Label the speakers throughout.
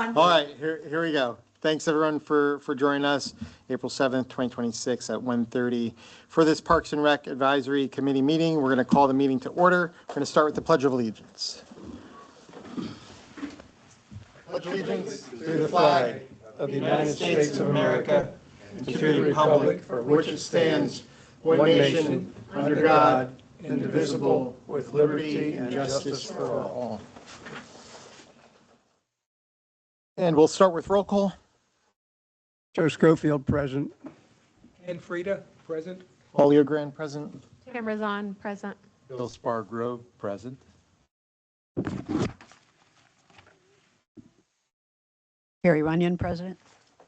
Speaker 1: on.
Speaker 2: All right, here we go. Thanks everyone for joining us April 7th, 2026 at 1:30 for this Parks and Rec Advisory Committee meeting. We're going to call the meeting to order. We're going to start with the Pledge of Allegiance. Pledge allegiance
Speaker 3: to the flag of the United States of America and to the republic for which it stands, one nation, under God, indivisible, with liberty and justice for all.
Speaker 2: And we'll start with roll call.
Speaker 3: Joe Schofield, present.
Speaker 4: Ken Frida, present.
Speaker 2: Paulio Grand, present.
Speaker 5: Cameras on, present.
Speaker 6: Bill Spargrove, present.
Speaker 1: Carrie Runyon, president.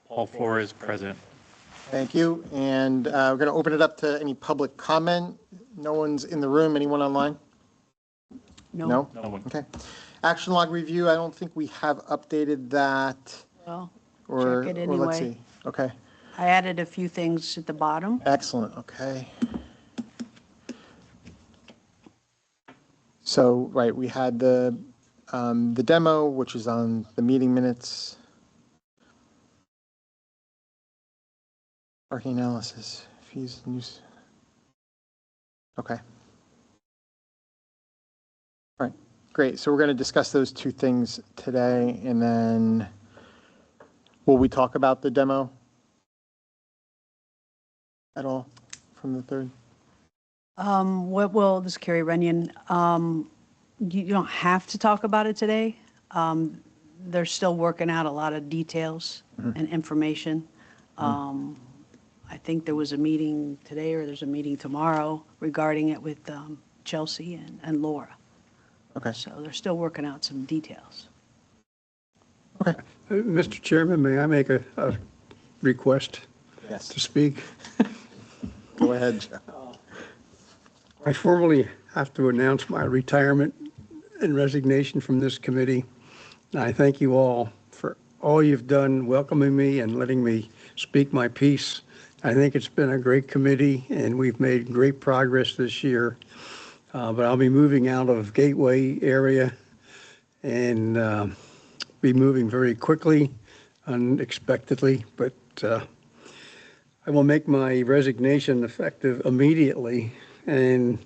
Speaker 6: Paul Flores, present.
Speaker 2: Thank you. And we're going to open it up to any public comment. No one's in the room. Anyone online?
Speaker 1: No.
Speaker 2: No?
Speaker 6: No one.
Speaker 2: Okay. Action log review, I don't think we have updated that.
Speaker 1: Well,
Speaker 2: Or,
Speaker 1: check it
Speaker 2: or let's
Speaker 1: anyway.
Speaker 2: see. Okay.
Speaker 1: I added a few things at the bottom.
Speaker 2: Excellent. Okay. So, right, we had the demo, which is on the meeting minutes. Parking analysis, fees, news. Okay. All right, great. So we're going to discuss those two things today, and then will we talk about the demo at all from the third?
Speaker 1: Well, this is Carrie Runyon. You don't have to talk about it today. They're still working out a lot of details and information. I think there was a meeting today or there's a meeting tomorrow regarding it with Chelsea and Laura.
Speaker 2: Okay.
Speaker 1: So they're still working out some details.
Speaker 2: Okay.
Speaker 3: Mr. Chairman, may I make a request
Speaker 2: Yes.
Speaker 3: to speak?
Speaker 2: Go ahead, Joe.
Speaker 3: I formally have to announce my retirement and resignation from this committee. And I thank you all for all you've done welcoming me and letting me speak my piece. I think it's been a great committee and we've made great progress this year. But I'll be moving out of Gateway area and be moving very quickly, unexpectedly. But I will make my resignation effective immediately. And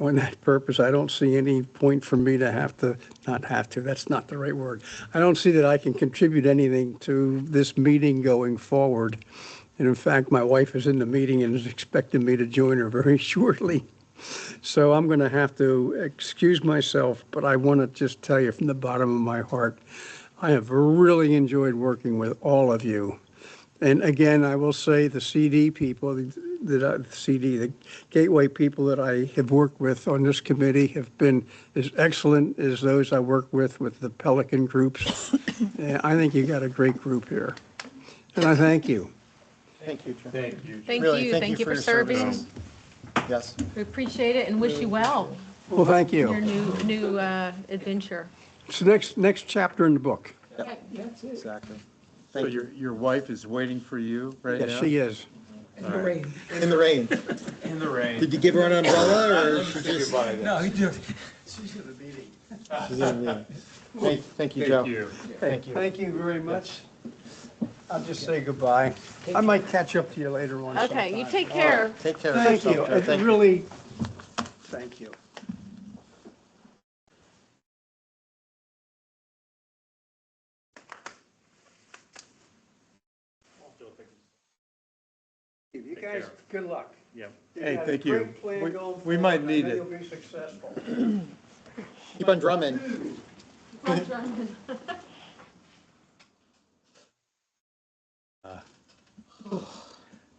Speaker 3: on that purpose, I don't see any point for me to that's not the right word. I don't see that I can contribute anything to this meeting going forward. And in fact, my wife is in the meeting and is expecting me to join her very shortly. So I'm going to have to excuse myself, but I want to just tell you from the bottom of my heart, I have really enjoyed working with all of you. And again, I will say the CD people, the Gateway people that I have worked with on this committee have been as excellent as those I work with the Pelican groups. And I think you got a great group here. And I thank you.
Speaker 2: Thank you, Joe.
Speaker 6: Thank you.
Speaker 5: Thank
Speaker 2: Really,
Speaker 5: you. Thank you for
Speaker 2: your
Speaker 5: serving.
Speaker 2: service. Yes.
Speaker 5: We appreciate it and wish you well
Speaker 3: Well, thank
Speaker 5: in your
Speaker 3: you.
Speaker 5: new adventure.
Speaker 3: It's the next chapter in the book.
Speaker 2: Exactly.
Speaker 6: So
Speaker 2: Thank you.
Speaker 6: your wife is waiting for you right now?
Speaker 3: Yes, she is.
Speaker 4: In the rain.
Speaker 2: In the rain.
Speaker 6: In the rain.
Speaker 2: Did you give her an umbrella or she just?
Speaker 6: Goodbye then.
Speaker 4: No, he just.
Speaker 2: She's in the meeting. Thank you, Joe.
Speaker 6: Thank you.
Speaker 2: Thank you.
Speaker 3: Thank you very much. I'll just say goodbye. I might catch up to you later on.
Speaker 5: Okay, you
Speaker 3: sometime.
Speaker 5: take care.
Speaker 2: Take care of
Speaker 3: Thank you.
Speaker 2: yourself, Joe.
Speaker 3: It
Speaker 2: Thank you.
Speaker 3: really, thank you. You guys, good luck.
Speaker 6: Yeah.
Speaker 3: You
Speaker 6: Hey,
Speaker 3: got a
Speaker 6: thank you.
Speaker 3: great plan
Speaker 6: We-
Speaker 3: going
Speaker 6: we might
Speaker 3: forward.
Speaker 6: need
Speaker 3: I know
Speaker 6: it.
Speaker 3: You'll be successful.
Speaker 2: Keep on drumming.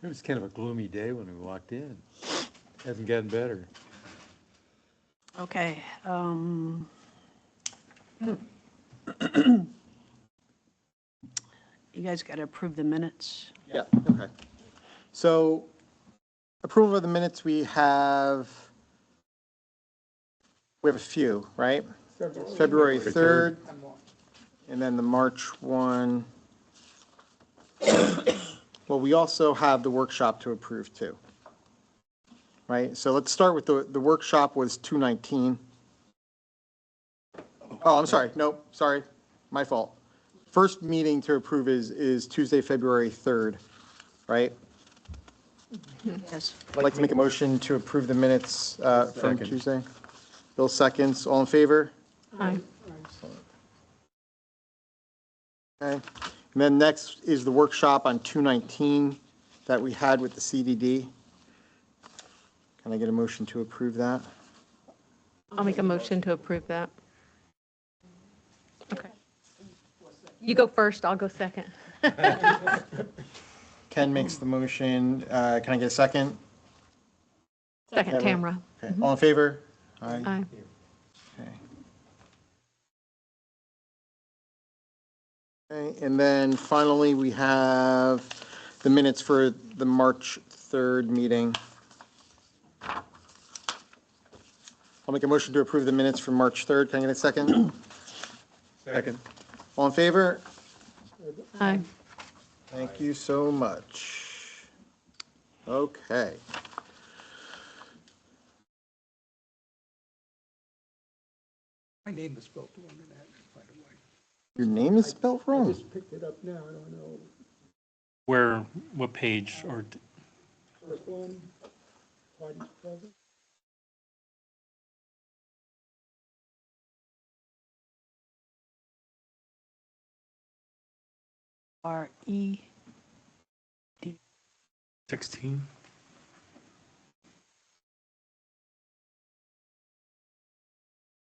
Speaker 6: It was kind of a gloomy day when we walked in. Hasn't gotten better.
Speaker 1: Okay. You guys got to approve the minutes.
Speaker 2: Yeah, okay. So approval of the minutes, we have a few, right? February 3rd, and then the March one. Well, we also have the workshop to approve too. Right, so let's start with the workshop was 2/19. Oh, I'm sorry, nope, sorry, my fault. first meeting to approve is Tuesday, February 3rd, right?
Speaker 1: Yes.
Speaker 2: I'd like to make a motion to approve the minutes from
Speaker 6: Second.
Speaker 2: Tuesday. Bill seconds, all in favor?
Speaker 5: Aye.
Speaker 2: Okay. And then next is the workshop on 219 that we had with the CDD. Can I get a motion to approve that?
Speaker 5: I'll make a motion to approve that. Okay. You go first, I'll go second.
Speaker 2: Ken makes the motion. Can I get a second?
Speaker 5: Second, Tamara.
Speaker 2: Okay. All in favor? Aye.
Speaker 5: Aye.
Speaker 2: Okay. Okay, and then finally, we have the minutes for the March 3rd meeting. I'll make a motion to approve the minutes for March 3rd. Can I get a second?
Speaker 6: Second.
Speaker 2: All in favor?
Speaker 5: Aye.
Speaker 2: Thank you so much. Okay.
Speaker 4: My name is spelled wrong in that, by the way.
Speaker 2: Your name is spelled
Speaker 3: I
Speaker 2: wrong.
Speaker 3: just picked it up now, I don't know.
Speaker 7: Where, what page, or,
Speaker 3: First one, parties present.
Speaker 1: R-E,
Speaker 7: 16?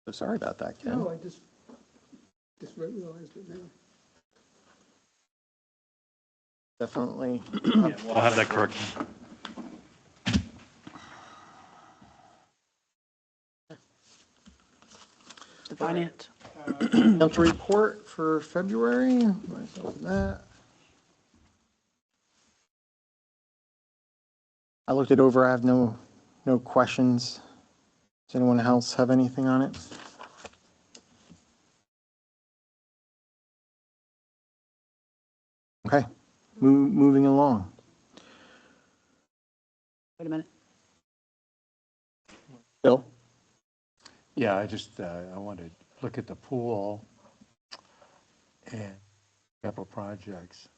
Speaker 2: So sorry about that, Ken.
Speaker 3: No, I just realized it now.
Speaker 2: Definitely.
Speaker 7: I'll have that corrected.
Speaker 1: the finance.
Speaker 2: Financial report for February. Let's open that. I looked it over. I have no questions. Does anyone else have anything on it? Okay, moving along.
Speaker 1: Wait a minute.
Speaker 2: Bill?
Speaker 6: Yeah, I want to look at the pool and capital projects.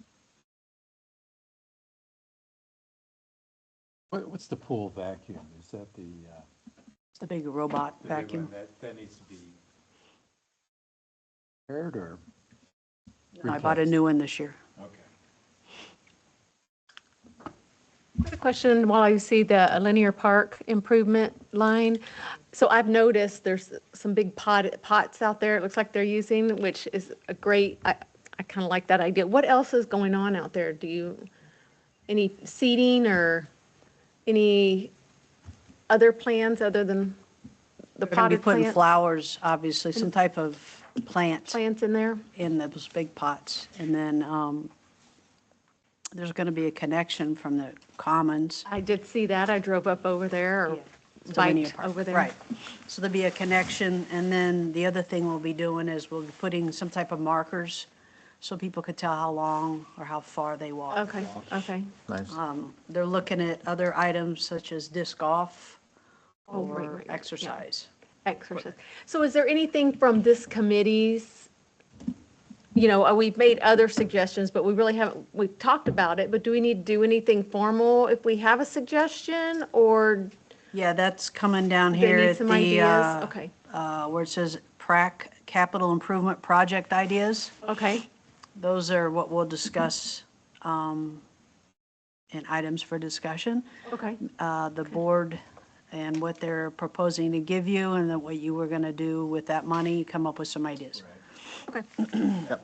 Speaker 6: What's the pool vacuum? Is that the?
Speaker 1: It's the big robot
Speaker 6: the big one
Speaker 1: vacuum.
Speaker 6: That needs to be repaired or?
Speaker 1: I bought a new one this year.
Speaker 6: Okay.
Speaker 5: A question while I see the linear park improvement line. So I've noticed there's some big pots out there, it looks like they're using, which is a great, I kind of like that idea. What else is going on out there? Any seeding or any other plans other than the
Speaker 1: We're going to be
Speaker 5: potted
Speaker 1: putting
Speaker 5: plants?
Speaker 1: flowers, obviously, some type of plant
Speaker 5: Plants in there?
Speaker 1: in those big pots. And then there's going to be a connection from the commons.
Speaker 5: I did see that. I drove up over there or
Speaker 1: to Linear
Speaker 5: biked
Speaker 1: Park.
Speaker 5: over there.
Speaker 1: Right. So there'll be a connection, and then the other thing we'll be doing is we'll be putting some type of markers so people could tell how long or how far they walk.
Speaker 5: Okay, okay.
Speaker 2: Nice.
Speaker 1: They're looking at other items such as disc golf
Speaker 5: Oh, right,
Speaker 1: or
Speaker 5: right, yeah.
Speaker 1: exercise.
Speaker 5: Exercise. So is there anything from this committee's, we've made other suggestions, but we really haven't, we've talked about it, but do we need to do anything formal if we have a suggestion, or
Speaker 1: Yeah, that's coming down
Speaker 5: they
Speaker 1: here
Speaker 5: need
Speaker 1: at
Speaker 5: some
Speaker 1: the,
Speaker 5: ideas? Okay,
Speaker 1: where it says PrAC, Capital Improvement Project Ideas.
Speaker 5: okay,
Speaker 1: Those are what we'll discuss in items for discussion.
Speaker 5: okay,
Speaker 1: The board and what they're proposing to give you, and then what you were going to do with that money, come up with some ideas.
Speaker 5: okay,
Speaker 2: Yep.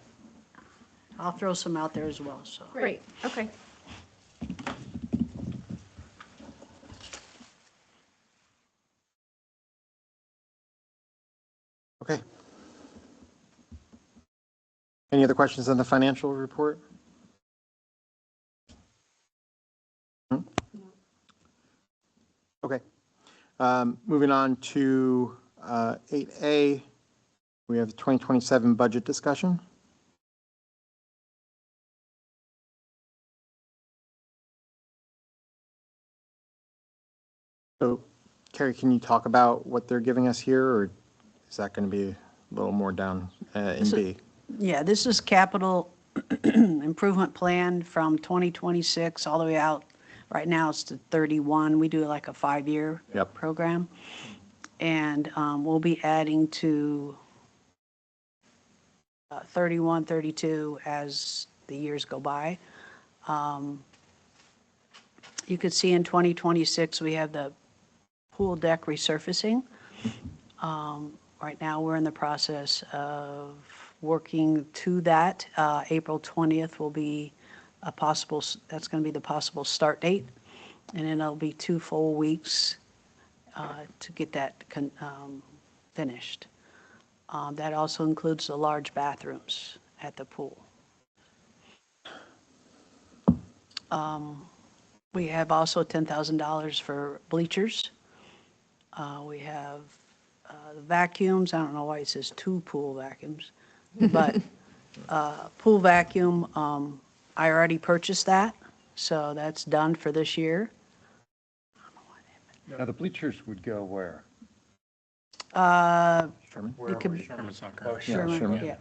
Speaker 1: I'll throw some out there as well, so.
Speaker 5: great, okay.
Speaker 2: Okay. Any other questions on the financial report? Hmm? Okay. Moving on to 8A, we have the 2027 budget discussion. So, Carrie, can you talk about what they're giving us here, or is that going to be a little more down in B?
Speaker 1: Yeah, this is capital improvement plan from 2026 all the way out. Right now, it's to 31. We do like a 5-year
Speaker 2: Yep.
Speaker 1: program. And we'll be adding to 31, 32 as the years go by. You could see in 2026, we have the pool deck resurfacing. Right now, we're in the process of working to that. April 20th will be a possible, that's going to be the possible start date. And then it'll be 2 full weeks to get that finished. That also includes the large bathrooms at the pool. We have also $10,000 for bleachers. We have the vacuums. I don't know why it says 2 pool vacuums, but pool vacuum, I already purchased that, so that's done for this year.
Speaker 6: Now, the bleachers would go where?
Speaker 2: Sherman?
Speaker 1: It could be
Speaker 7: Sherman Soccer.
Speaker 6: Oh,
Speaker 1: Sherman,
Speaker 2: Sherman.
Speaker 1: yeah.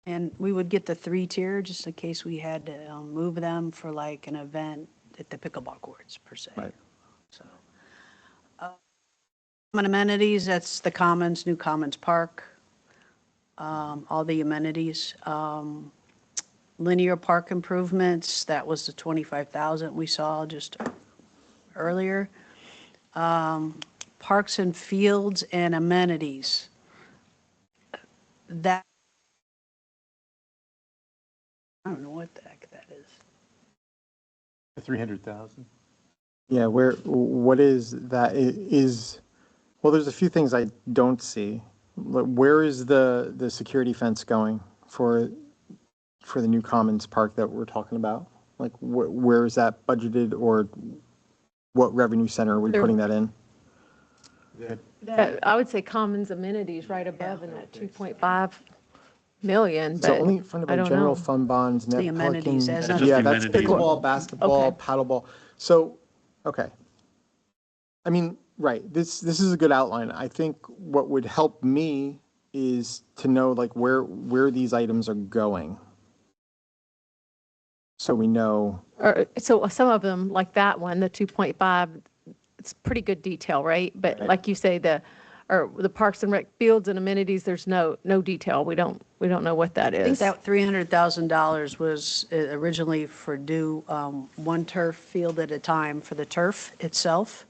Speaker 1: And we would get the 3-tier just in case we had to move them for like an event at the pickleball courts per se.
Speaker 2: Right.
Speaker 1: So, common amenities, that's the Commons, New Commons Park, all the amenities. Linear park improvements, that was the 25,000 we saw just earlier. Parks and fields and amenities. That, I don't know what the heck that is.
Speaker 6: The 300,000?
Speaker 2: Yeah, what is that? Well, there's a few things I don't see. Where is the security fence going for the new Commons Park that we're talking about? Like, where is that budgeted, or what revenue center are we
Speaker 5: There-
Speaker 2: putting that in?
Speaker 5: I would say commons amenities right above in that 2.5 million,
Speaker 2: So
Speaker 5: but
Speaker 2: only funded
Speaker 5: I
Speaker 2: by
Speaker 5: don't
Speaker 2: general
Speaker 5: know.
Speaker 2: fund bonds, net
Speaker 1: The amenities,
Speaker 2: parking.
Speaker 1: has
Speaker 7: nothing-
Speaker 2: Yeah,
Speaker 7: Just the
Speaker 2: that's
Speaker 7: amenities.
Speaker 2: pickleball, basketball,
Speaker 5: Okay.
Speaker 2: paddleball. So, okay. I mean, right, this is a good outline. I think what would help me is to know like where these items are going. So we know,
Speaker 5: So some of them, like that one, the 2.5, it's pretty good detail, right? But
Speaker 2: Right.
Speaker 5: like you say, the Parks and Rec fields and amenities, there's no detail. We don't know what that
Speaker 1: I think
Speaker 5: is.
Speaker 1: that $300,000 was originally for one turf field at a time for the turf itself,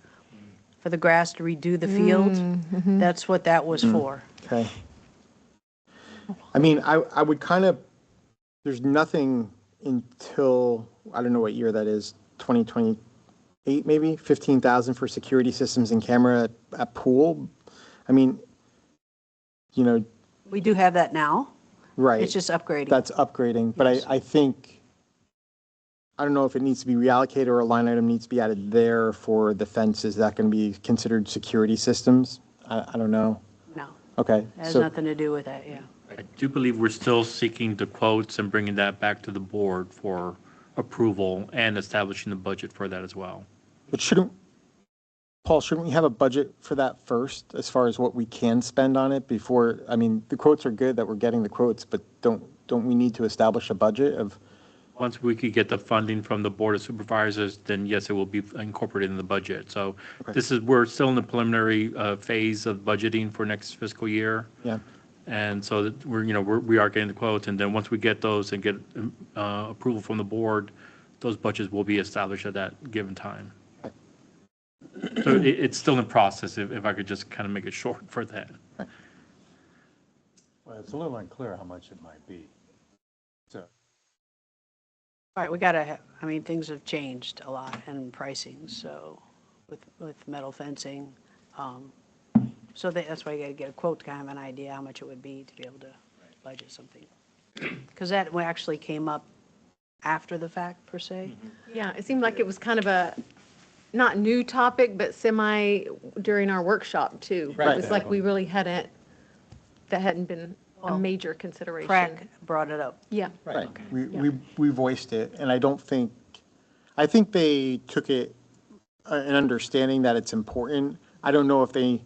Speaker 1: for the grass to redo the field. That's what that was for.
Speaker 2: okay. I mean, I would kind of, there's nothing until, I don't know what year that is, 2028 maybe, 15,000 for security systems and camera at pool. I mean, you know,
Speaker 1: We do have that now.
Speaker 2: right.
Speaker 1: It's just upgrading.
Speaker 2: That's upgrading, but I think, I don't know if it needs to be reallocated or a line item needs to be added there for the fence. Is that going to be considered security systems? I don't know.
Speaker 1: No,
Speaker 2: Okay.
Speaker 1: it has
Speaker 2: So,
Speaker 1: nothing to do with that, yeah.
Speaker 7: I do believe we're still seeking the quotes and bringing that back to the board for approval and establishing the budget for that as well.
Speaker 2: but Paul, shouldn't we have a budget for that first as far as what we can spend on it before, I mean, the quotes are good that we're getting the quotes, but don't we need to establish a budget of,
Speaker 7: Once we could get the funding from the Board of Supervisors, then yes, it will be incorporated in the budget. So we're still in the preliminary phase of budgeting for next fiscal year.
Speaker 2: yeah?
Speaker 7: And so that we are getting the quotes, and then once we get those and get approval from the board, those budgets will be established at that given time. So it's still in process, if I could just kind of make it short for that.
Speaker 6: Well, it's a little unclear how much it might be. So,
Speaker 1: All right, we got to, I mean, things have changed a lot in pricing, so with metal fencing. So that's why you got to get a quote to kind of an idea how much it would be to be able to budget something. Because that actually came up after the fact, per se.
Speaker 5: Yeah, it seemed like it was kind of a, not new topic, but semi during our workshop too. It was like we really that hadn't been a major consideration.
Speaker 1: Crack brought it up.
Speaker 5: Yeah.
Speaker 2: Right. We voiced it, and I think they took it, an understanding that it's important. I don't know if they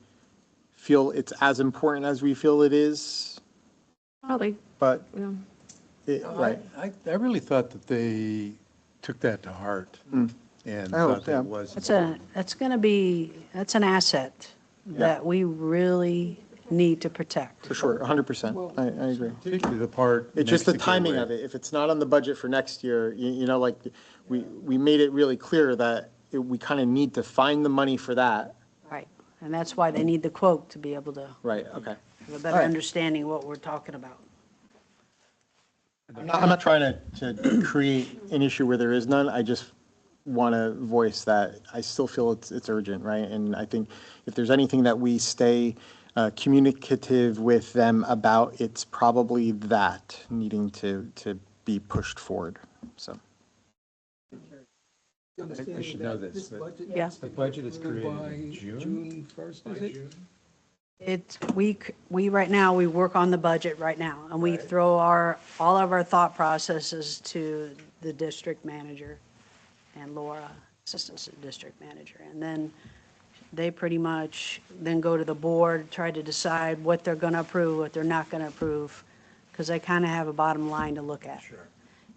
Speaker 2: feel it's as important as we feel it is,
Speaker 5: Probably,
Speaker 2: but,
Speaker 5: yeah.
Speaker 2: right.
Speaker 6: I really thought that they took that to heart and
Speaker 2: I hope,
Speaker 6: thought that
Speaker 2: yeah.
Speaker 6: it was.
Speaker 1: That's going to be, that's an asset that we really need to protect.
Speaker 2: For sure, 100%. I agree.
Speaker 6: Particularly the part.
Speaker 2: It's just the
Speaker 6: next to
Speaker 2: timing
Speaker 6: Gateway.
Speaker 2: of it. If it's not on the budget for next year, like, we made it really clear that we kind of need to find the money for that.
Speaker 1: Right. And that's why they need the quote to be able to
Speaker 2: Right, okay.
Speaker 1: have a better
Speaker 2: All right.
Speaker 1: understanding what we're talking about.
Speaker 2: I'm not trying to create an issue where there is none. I just want to voice that I still feel it's urgent, right? And I think if there's anything that we stay communicative with them about, it's probably that needing to be pushed forward, so.
Speaker 6: I should know this, but
Speaker 4: budget
Speaker 1: Yeah.
Speaker 4: has to
Speaker 6: the budget is
Speaker 4: be
Speaker 6: created
Speaker 4: by
Speaker 6: in June?
Speaker 4: June 1st, is it?
Speaker 1: We right now, we work on the budget right now, and we throw all of our thought processes to the district manager and Laura, assistant district manager. And then they pretty much then go to the board, try to decide what they're going to approve, what they're not going to approve, because they kind of have a bottom line to look at. Sure.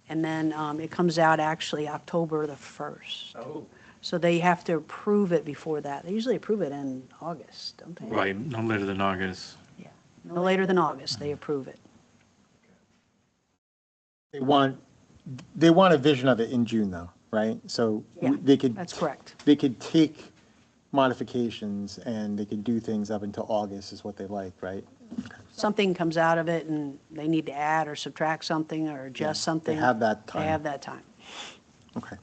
Speaker 1: And then it comes out actually October the 1st.
Speaker 6: Oh.
Speaker 1: So they have to approve it before that. They usually approve it in August, don't they?
Speaker 7: Right, no later than August.
Speaker 1: Yeah. No later than August, they approve it.
Speaker 2: They want a vision of it in June, though, right? So
Speaker 1: Yeah,
Speaker 2: they could.
Speaker 1: that's correct.
Speaker 2: They could take modifications and they could do things up until August is what they like, right?
Speaker 1: Something comes out of it and they need to add or subtract something or adjust something.
Speaker 2: have that time.
Speaker 1: They have that time.
Speaker 2: Okay.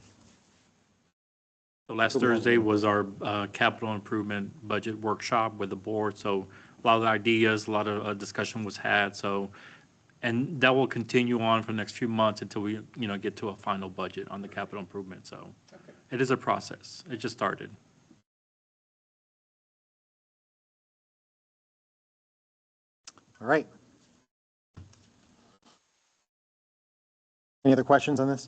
Speaker 7: So last Thursday was our capital improvement budget workshop with the board, so a lot of ideas, a lot of discussion was had, so, and that will continue on for the next few months until we, get to a final budget on the capital improvement, so it is a process. It just started.
Speaker 2: All right. Any other questions on this?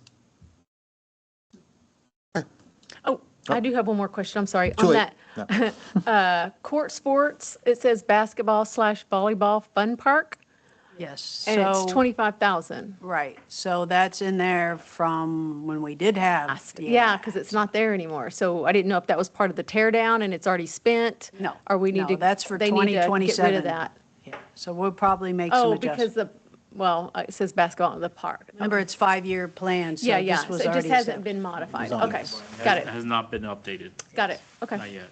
Speaker 5: Oh, I do have one more question, I'm sorry.
Speaker 2: Too
Speaker 5: On
Speaker 2: late.
Speaker 5: that, court sports, it says basketball/volleyball fun park,
Speaker 1: Yes.
Speaker 5: and it's
Speaker 1: So-
Speaker 5: 25,000.
Speaker 1: Right. So that's in there from when we did have.
Speaker 5: Yeah, because it's not there anymore. So I didn't know if that was part of the tear down and it's already spent?
Speaker 1: No.
Speaker 5: Or we need
Speaker 1: No,
Speaker 5: to.
Speaker 1: that's for
Speaker 5: they need to Get
Speaker 1: 2027.
Speaker 5: rid of that.
Speaker 1: Yeah. So we'll probably make some
Speaker 5: Oh, because
Speaker 1: adjustments.
Speaker 5: it says basketball in the park.
Speaker 1: Remember, it's 5-year plan, so
Speaker 5: Yeah, yeah,
Speaker 1: this
Speaker 5: so
Speaker 1: was
Speaker 5: it just
Speaker 1: already
Speaker 5: hasn't
Speaker 1: established.
Speaker 5: been modified.
Speaker 2: on
Speaker 5: Okay,
Speaker 2: this.
Speaker 5: got
Speaker 7: Has
Speaker 5: it,
Speaker 7: not been updated,
Speaker 5: got it, okay.
Speaker 7: not yet.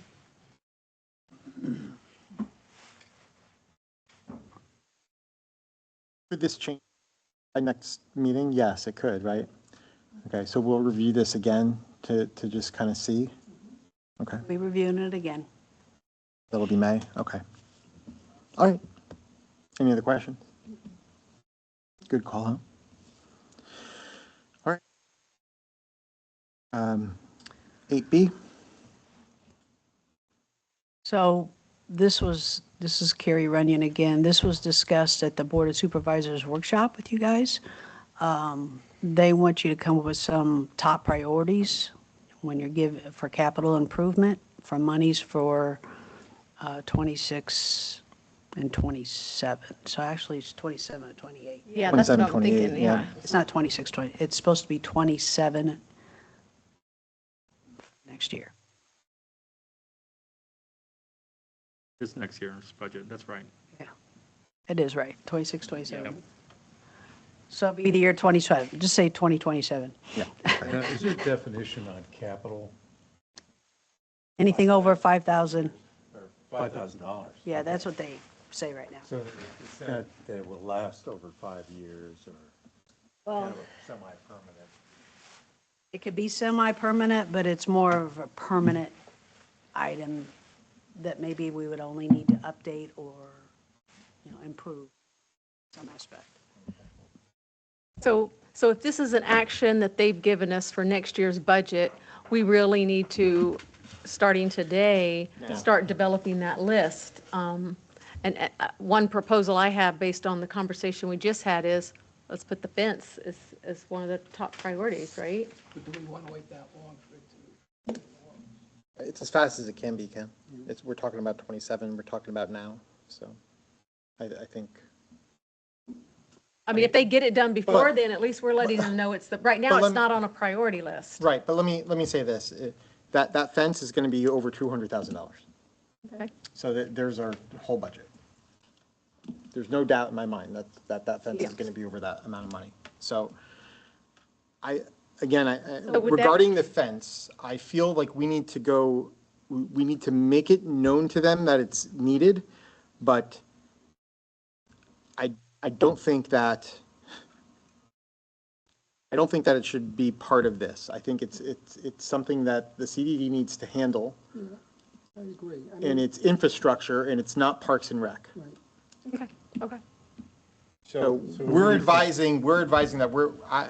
Speaker 2: Could this change by next meeting? Yes, it could, right? Okay, so we'll review this again to just kind of see. Okay,
Speaker 1: We're reviewing it again.
Speaker 2: that'll be May, okay. All right. Any other questions? Good call, huh? All right. 8B,
Speaker 1: So this is Carrie Runyon again. This was discussed at the Board of Supervisors workshop with you guys. They want you to come up with some top priorities when you're for capital improvement for monies for 26 and 27. So actually it's 27 and 28.
Speaker 5: Yeah, that's what
Speaker 2: 27,
Speaker 5: I'm
Speaker 2: 28,
Speaker 5: thinking,
Speaker 2: yeah.
Speaker 5: yeah.
Speaker 1: It's not 26, 20, it's supposed to be 27 next year.
Speaker 7: This next year's budget, that's right.
Speaker 1: Yeah, it is right, 26, 27.
Speaker 7: Yep.
Speaker 1: So it'll be the year 27, just say 2027.
Speaker 2: yeah.
Speaker 6: Now, is there a definition on capital?
Speaker 1: Anything over 5,000,
Speaker 6: $5,000.
Speaker 1: yeah, that's what they say right now.
Speaker 6: So it's that it will last over 5 years or
Speaker 1: Well,
Speaker 6: kind of a semi-permanent?
Speaker 1: it could be semi-permanent, but it's more of a permanent item that maybe we would only need to update or, improve some aspect.
Speaker 5: So if this is an action that they've given us for next year's budget, we really need to, starting today, start developing that list. And one proposal I have based on the conversation we just had is, let's put the fence as one of the top priorities, right?
Speaker 4: But do we want to wait that long for it to?
Speaker 2: It's as fast as it can be, Ken. We're talking about 27, we're talking about now, so I think.
Speaker 5: I mean, if they get it done before,
Speaker 2: But-
Speaker 5: then at least we're letting them know right now
Speaker 2: But let
Speaker 5: it's
Speaker 2: me-
Speaker 5: not on a priority list.
Speaker 2: Right, but let me say this, that fence is going to be over $200,000.
Speaker 5: Okay.
Speaker 2: So there's our whole budget. There's no doubt in my mind that fence is
Speaker 5: Yeah.
Speaker 2: going to be over that amount of money. So
Speaker 5: So would that-
Speaker 2: regarding the fence, I feel like we need to make it known to them that it's needed, but I don't think that it should be part of this. I think it's something that the CDD needs to handle,
Speaker 3: I agree.
Speaker 2: and it's infrastructure, and it's not Parks and Rec.
Speaker 5: Okay, okay.
Speaker 2: So we're advising that I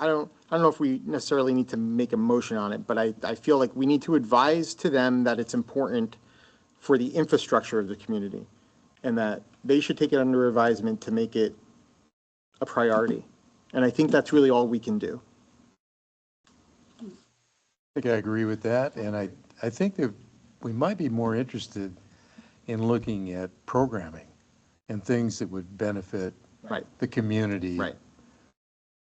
Speaker 2: don't know if we necessarily need to make a motion on it, but I feel like we need to advise to them that it's important for the infrastructure of the community, and that they should take it under advisement to make it a priority. And I think that's really all we can do.
Speaker 6: I think I agree with that, and I think that we might be more interested in looking at programming and things that would benefit
Speaker 2: Right,
Speaker 6: the community.
Speaker 2: right.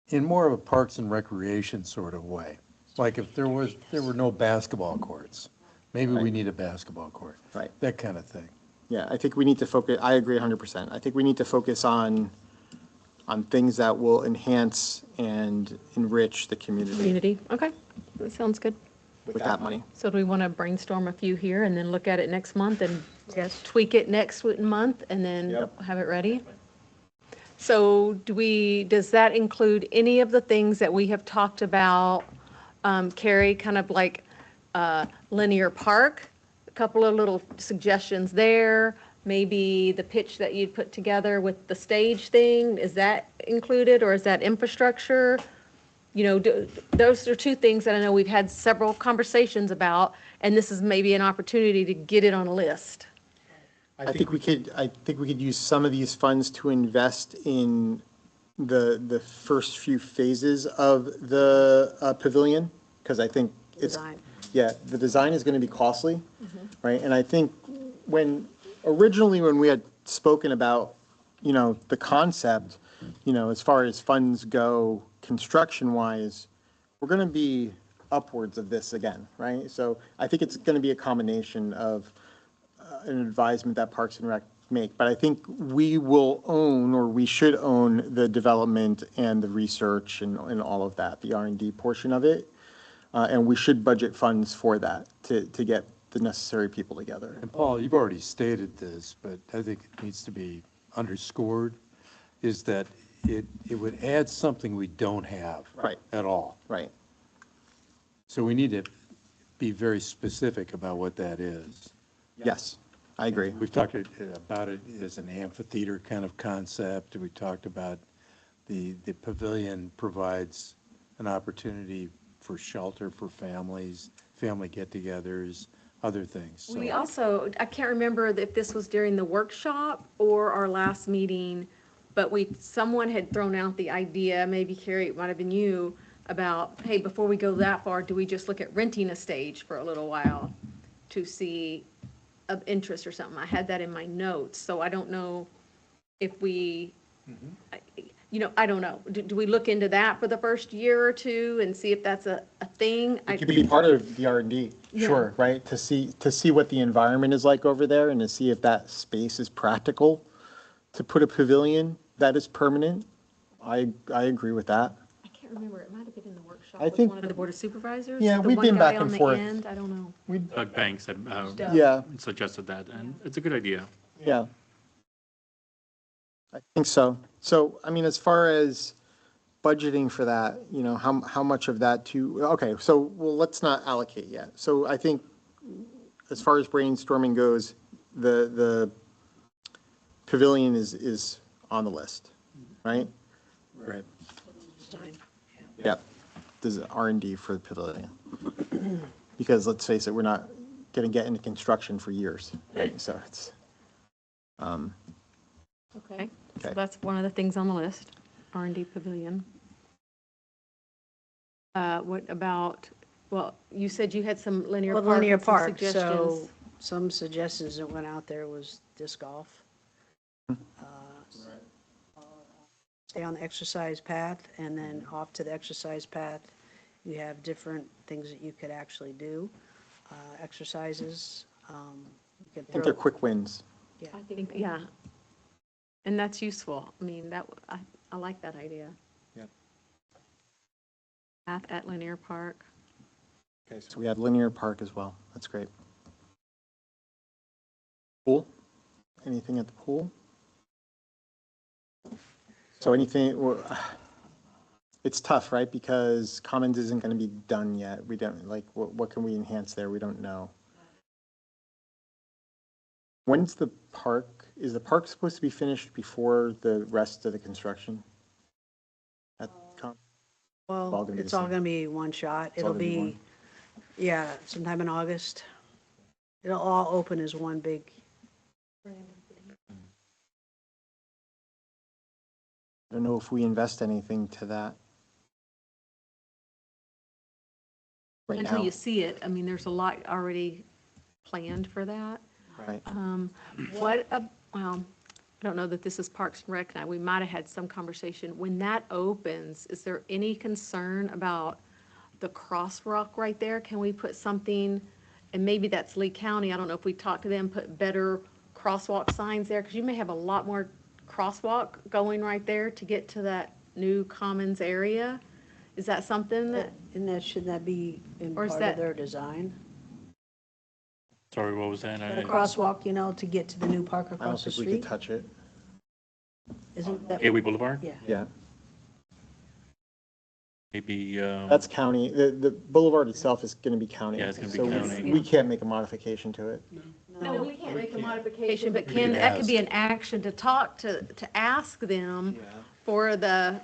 Speaker 6: In more of a parks and recreation sort of way. Like if there were no basketball courts, maybe we need a basketball court.
Speaker 2: Right.
Speaker 6: That kind of thing.
Speaker 2: Yeah, I think we need to focus, I agree 100%. I think we need to focus on things that will enhance and enrich the community
Speaker 5: Community, okay, that sounds good.
Speaker 2: with that money.
Speaker 5: So do we want to brainstorm a few here and then look at it next month and tweak it next month and then
Speaker 2: Yep.
Speaker 5: have it ready? So does that include any of the things that we have talked about, Carrie, kind of like linear park? A couple of little suggestions there, maybe the pitch that you'd put together with the stage thing, is that included or is that infrastructure? You know, those are two things that I know we've had several conversations about, and this is maybe an opportunity to get it on a list.
Speaker 2: I think we could use some of these funds to invest in the first few phases of the pavilion, because I think it's,
Speaker 5: Design.
Speaker 2: yeah, the design is going to be costly, right? And I think originally when we had spoken about, the concept, as far as funds go, construction-wise, we're going to be upwards of this again, right? So I think it's going to be a combination of an advisement that Parks and Rec make, but I think we will own, or we should own, the development and the research and all of that, the R&D portion of it. And we should budget funds for that to get the necessary people together.
Speaker 6: And Paul, you've already stated this, but I think it needs to be underscored, is that it would add something we don't have.
Speaker 2: Right.
Speaker 6: At all.
Speaker 2: Right.
Speaker 6: So we need to be very specific about what that is.
Speaker 2: Yes, I agree.
Speaker 6: We've talked about it as an amphitheater kind of concept. We talked about the pavilion provides an opportunity for shelter for families, family get-togethers, other things.
Speaker 5: We
Speaker 6: So
Speaker 5: also, I can't remember if this was during the workshop or our last meeting, but someone had thrown out the idea, maybe Carrie, it might have been you, about, hey, before we go that far, do we just look at renting a stage for a little while to see of interest or something? I had that in my notes, so I don't know if we, I don't know. Do we look into that for the first year or two and see if that's a thing?
Speaker 2: It could be part of the R&D, sure, right? To see what the environment is like over there and to see if that space is practical to put a pavilion that is permanent. I agree with that.
Speaker 5: I can't remember, it might have been in the workshop
Speaker 2: I
Speaker 5: with
Speaker 2: think-
Speaker 5: one of the Board of Supervisors?
Speaker 2: Yeah,
Speaker 5: The
Speaker 2: we've
Speaker 5: one
Speaker 2: been
Speaker 5: guy
Speaker 2: back
Speaker 5: on
Speaker 2: and
Speaker 5: the
Speaker 2: forth.
Speaker 5: end? I don't know.
Speaker 7: Doug Banks had
Speaker 2: Yeah,
Speaker 7: suggested that, and it's a good idea.
Speaker 2: yeah. I think so. So, I mean, as far as budgeting for that, how much of that okay, so, well, let's not allocate yet. So I think as far as brainstorming goes, the pavilion is on the list, right?
Speaker 6: Right.
Speaker 2: Yep. There's R&D for the pavilion. Because let's face it, we're not going to get into construction for years, right? So it's,
Speaker 5: Okay, so
Speaker 2: Okay.
Speaker 5: that's one of the things on the list, R&D Pavilion. What Well, you said you had some linear
Speaker 1: Well,
Speaker 5: park
Speaker 1: linear
Speaker 5: and some
Speaker 1: park, so
Speaker 5: suggestions.
Speaker 1: some suggestions that went out there was disc golf. Stay on the exercise path, and then off to the exercise path, you have different things that you could actually do, exercises. You could
Speaker 2: I think they're
Speaker 1: throw,
Speaker 2: quick wins.
Speaker 1: yeah.
Speaker 5: I think, yeah. And that's useful. I mean, I like that idea.
Speaker 2: Yep.
Speaker 5: At Linear Park.
Speaker 2: Okay, so we have linear park as well. That's great. Pool? Anything at the pool? So anything, it's tough, right? Because Commons isn't going to be done yet. We don't, like, what can we enhance there? We don't know. When's the park, is the park supposed to be finished before the rest of the construction? At Com- all
Speaker 1: Well,
Speaker 2: gonna be
Speaker 1: it's
Speaker 2: the
Speaker 1: all
Speaker 2: same.
Speaker 1: going to be one shot.
Speaker 2: all
Speaker 1: It'll
Speaker 2: gonna be one?
Speaker 1: be, yeah, sometime in August. It'll all open as one big,
Speaker 2: I don't know if we invest anything to that. Right
Speaker 5: Until
Speaker 2: now,
Speaker 5: you see it, I mean, there's a lot already planned for that.
Speaker 2: right?
Speaker 5: Well, I don't know that this is Parks and Rec now. We might have had some conversation. When that opens, is there any concern about the crosswalk right there? Can we put something, and maybe that's Lee County, I don't know if we talked to them, put better crosswalk signs there? Because you may have a lot more crosswalk going right there to get to that new Commons area. Is that something that,
Speaker 1: shouldn't that be in
Speaker 5: Or is
Speaker 1: part
Speaker 5: that-
Speaker 1: of their design?
Speaker 7: Sorry, what was that?
Speaker 1: A crosswalk, to get to the new park
Speaker 2: I don't
Speaker 1: across the
Speaker 2: think we could
Speaker 1: street?
Speaker 2: touch it.
Speaker 1: Isn't that?
Speaker 7: Gateway Boulevard?
Speaker 1: Yeah.
Speaker 2: Yeah,
Speaker 7: Maybe,
Speaker 2: that's county. The boulevard itself is going to be county.
Speaker 7: Yeah, it's gonna be
Speaker 2: so
Speaker 7: county.
Speaker 2: We can't make a modification to it.
Speaker 5: no, we can't make a modification, but that could be an action to talk to ask them for the,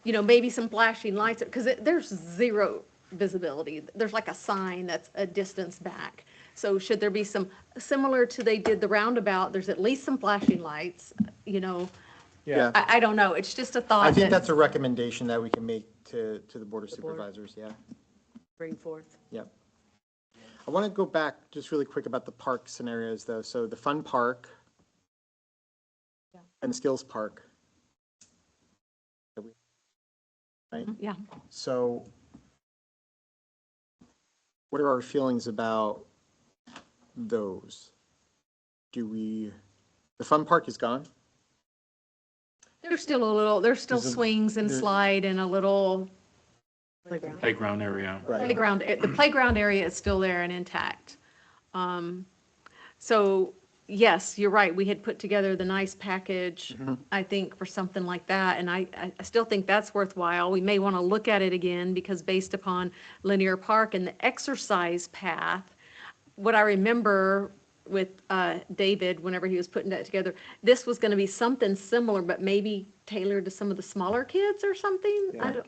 Speaker 5: maybe some flashing lights, because there's zero visibility. There's like a sign that's a distance back. So should there be some, similar to they did the roundabout, there's at least some flashing lights,
Speaker 2: Yeah.
Speaker 5: I don't know, it's just a thought.
Speaker 2: I think
Speaker 5: that-
Speaker 2: that's a recommendation that we can make to the Board of
Speaker 1: board.
Speaker 2: Supervisors, yeah.
Speaker 1: Bring forth.
Speaker 2: Yep. I want to go back just really quick about the park scenarios, though. So the fun park and the skills park. Right?
Speaker 5: Yeah.
Speaker 2: So what are our feelings about those? The fun park is gone?
Speaker 5: There's still
Speaker 2: There's a-
Speaker 5: swings and
Speaker 2: there-
Speaker 5: slide and a little
Speaker 1: Playground.
Speaker 7: playground area.
Speaker 2: Right.
Speaker 5: the playground area is still there and intact. So, yes, you're right, we had put together the nice package, I think, for something like that, and I still think that's worthwhile. We may want to look at it again, because based upon Linear Park and the exercise path, what I remember with David, whenever he was putting that together, this was going to be something similar, but maybe tailored to some of the smaller kids or something? I don't,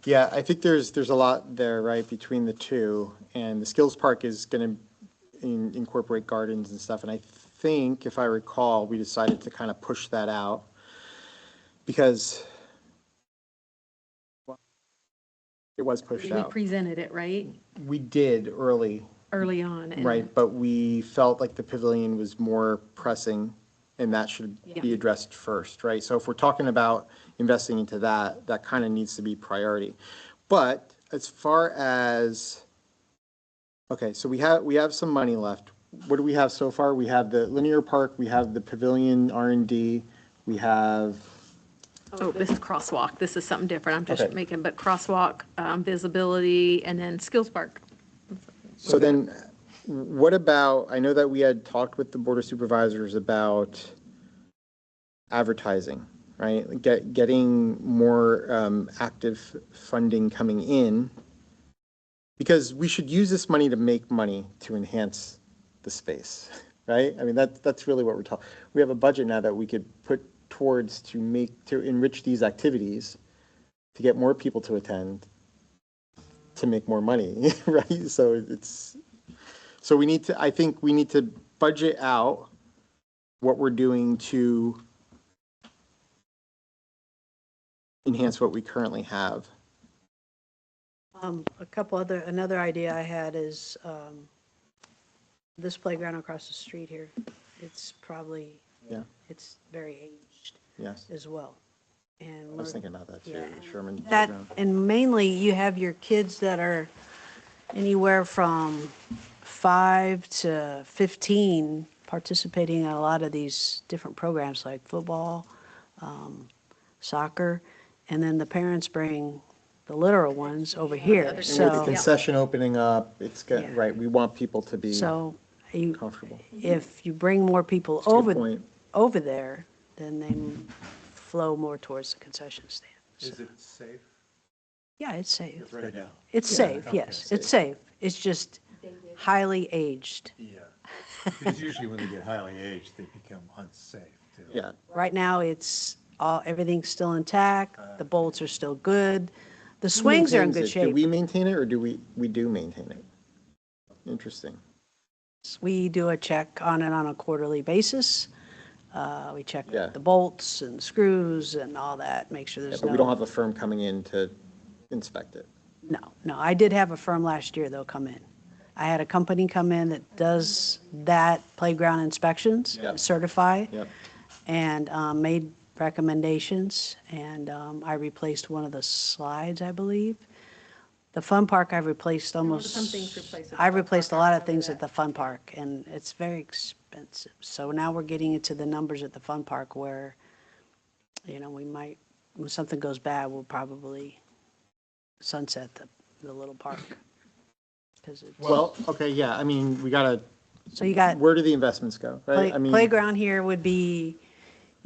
Speaker 2: Yeah, I think there's a lot there, right, between the two. And the skills park is going to incorporate gardens and stuff. And I think, if I recall, we decided to kind of push that out because it was pushed
Speaker 5: we
Speaker 2: out.
Speaker 5: presented it, right,
Speaker 2: We did early,
Speaker 5: early on. and-
Speaker 2: right, but we felt like the pavilion was more pressing and that should be
Speaker 5: Yeah.
Speaker 2: addressed first, right? So if we're talking about investing into that, that kind of needs to be priority. But as far as, okay, so we have some money left. What do we have so far? We have the linear park, we have the pavilion R&D, we have,
Speaker 5: Oh, this is crosswalk. This is something different. I'm just
Speaker 2: Okay.
Speaker 5: making, but crosswalk, visibility, and then skills park.
Speaker 2: so then what about, I know that we had talked with the Board of Supervisors about advertising, right? Getting more active funding coming in, because we should use this money to make money to enhance the space, right? I mean, that's really what we're talking. We have a budget now that we could put towards to enrich these activities, to get more people to attend, to make more money, right? So we need to, I think we need to budget out what we're doing to enhance what we currently have.
Speaker 1: Another idea I had is this playground across the street here, it's probably,
Speaker 2: Yeah,
Speaker 1: it's very aged
Speaker 2: yes.
Speaker 1: as well. And
Speaker 2: I was
Speaker 1: we're-
Speaker 2: thinking about that too,
Speaker 1: Yeah.
Speaker 2: the Sherman
Speaker 1: That,
Speaker 2: playground.
Speaker 1: and mainly you have your kids that are anywhere from 5 to 15 participating in a lot of these different programs like football, soccer, and then the parents bring the literal ones over here.
Speaker 5: other
Speaker 2: And with the
Speaker 1: So,
Speaker 2: concession opening up, it's
Speaker 1: Yeah.
Speaker 2: good, right, we want people to be
Speaker 1: so you,
Speaker 2: comfortable.
Speaker 1: if you bring more people
Speaker 2: a good point.
Speaker 1: over there, then they flow more towards the concession stand.
Speaker 6: Is it safe
Speaker 1: Yeah, it's safe.
Speaker 6: right now?
Speaker 1: It's safe, yes, it's safe. It's just highly aged.
Speaker 6: Yeah. Because usually when they get highly aged, they become unsafe too.
Speaker 2: Yeah,
Speaker 1: Right now, everything's still intact, the bolts are still good, the swings are in good
Speaker 2: Do
Speaker 1: shape.
Speaker 2: we maintain it or do we do maintain it? Interesting.
Speaker 1: We do a check on it on a quarterly basis. We check
Speaker 2: Yeah.
Speaker 1: the bolts and screws and all that, make sure
Speaker 2: Yeah,
Speaker 1: there's
Speaker 2: but we don't
Speaker 1: no,
Speaker 2: have a firm coming in to inspect it.
Speaker 1: no. I did have a firm last year, though, come in. I had a company come in that does that playground inspections,
Speaker 2: Yep.
Speaker 1: certify,
Speaker 2: Yep.
Speaker 1: and made recommendations, and I replaced one of the slides, I believe. The fun park, I replaced almost.
Speaker 5: some things replaced at the
Speaker 1: I
Speaker 5: fun
Speaker 1: replaced a
Speaker 5: park,
Speaker 1: lot
Speaker 5: I
Speaker 1: of
Speaker 5: remember
Speaker 1: things
Speaker 5: that.
Speaker 1: at the fun park, and it's very expensive. So now we're getting into the numbers at the fun park where, we might, when something goes bad, we'll probably sunset the little park. 'Cause it's,
Speaker 2: Well, okay, yeah, I mean, we gotta,
Speaker 1: so you got,
Speaker 2: where do the investments go, right? I mean,
Speaker 1: playground here would be,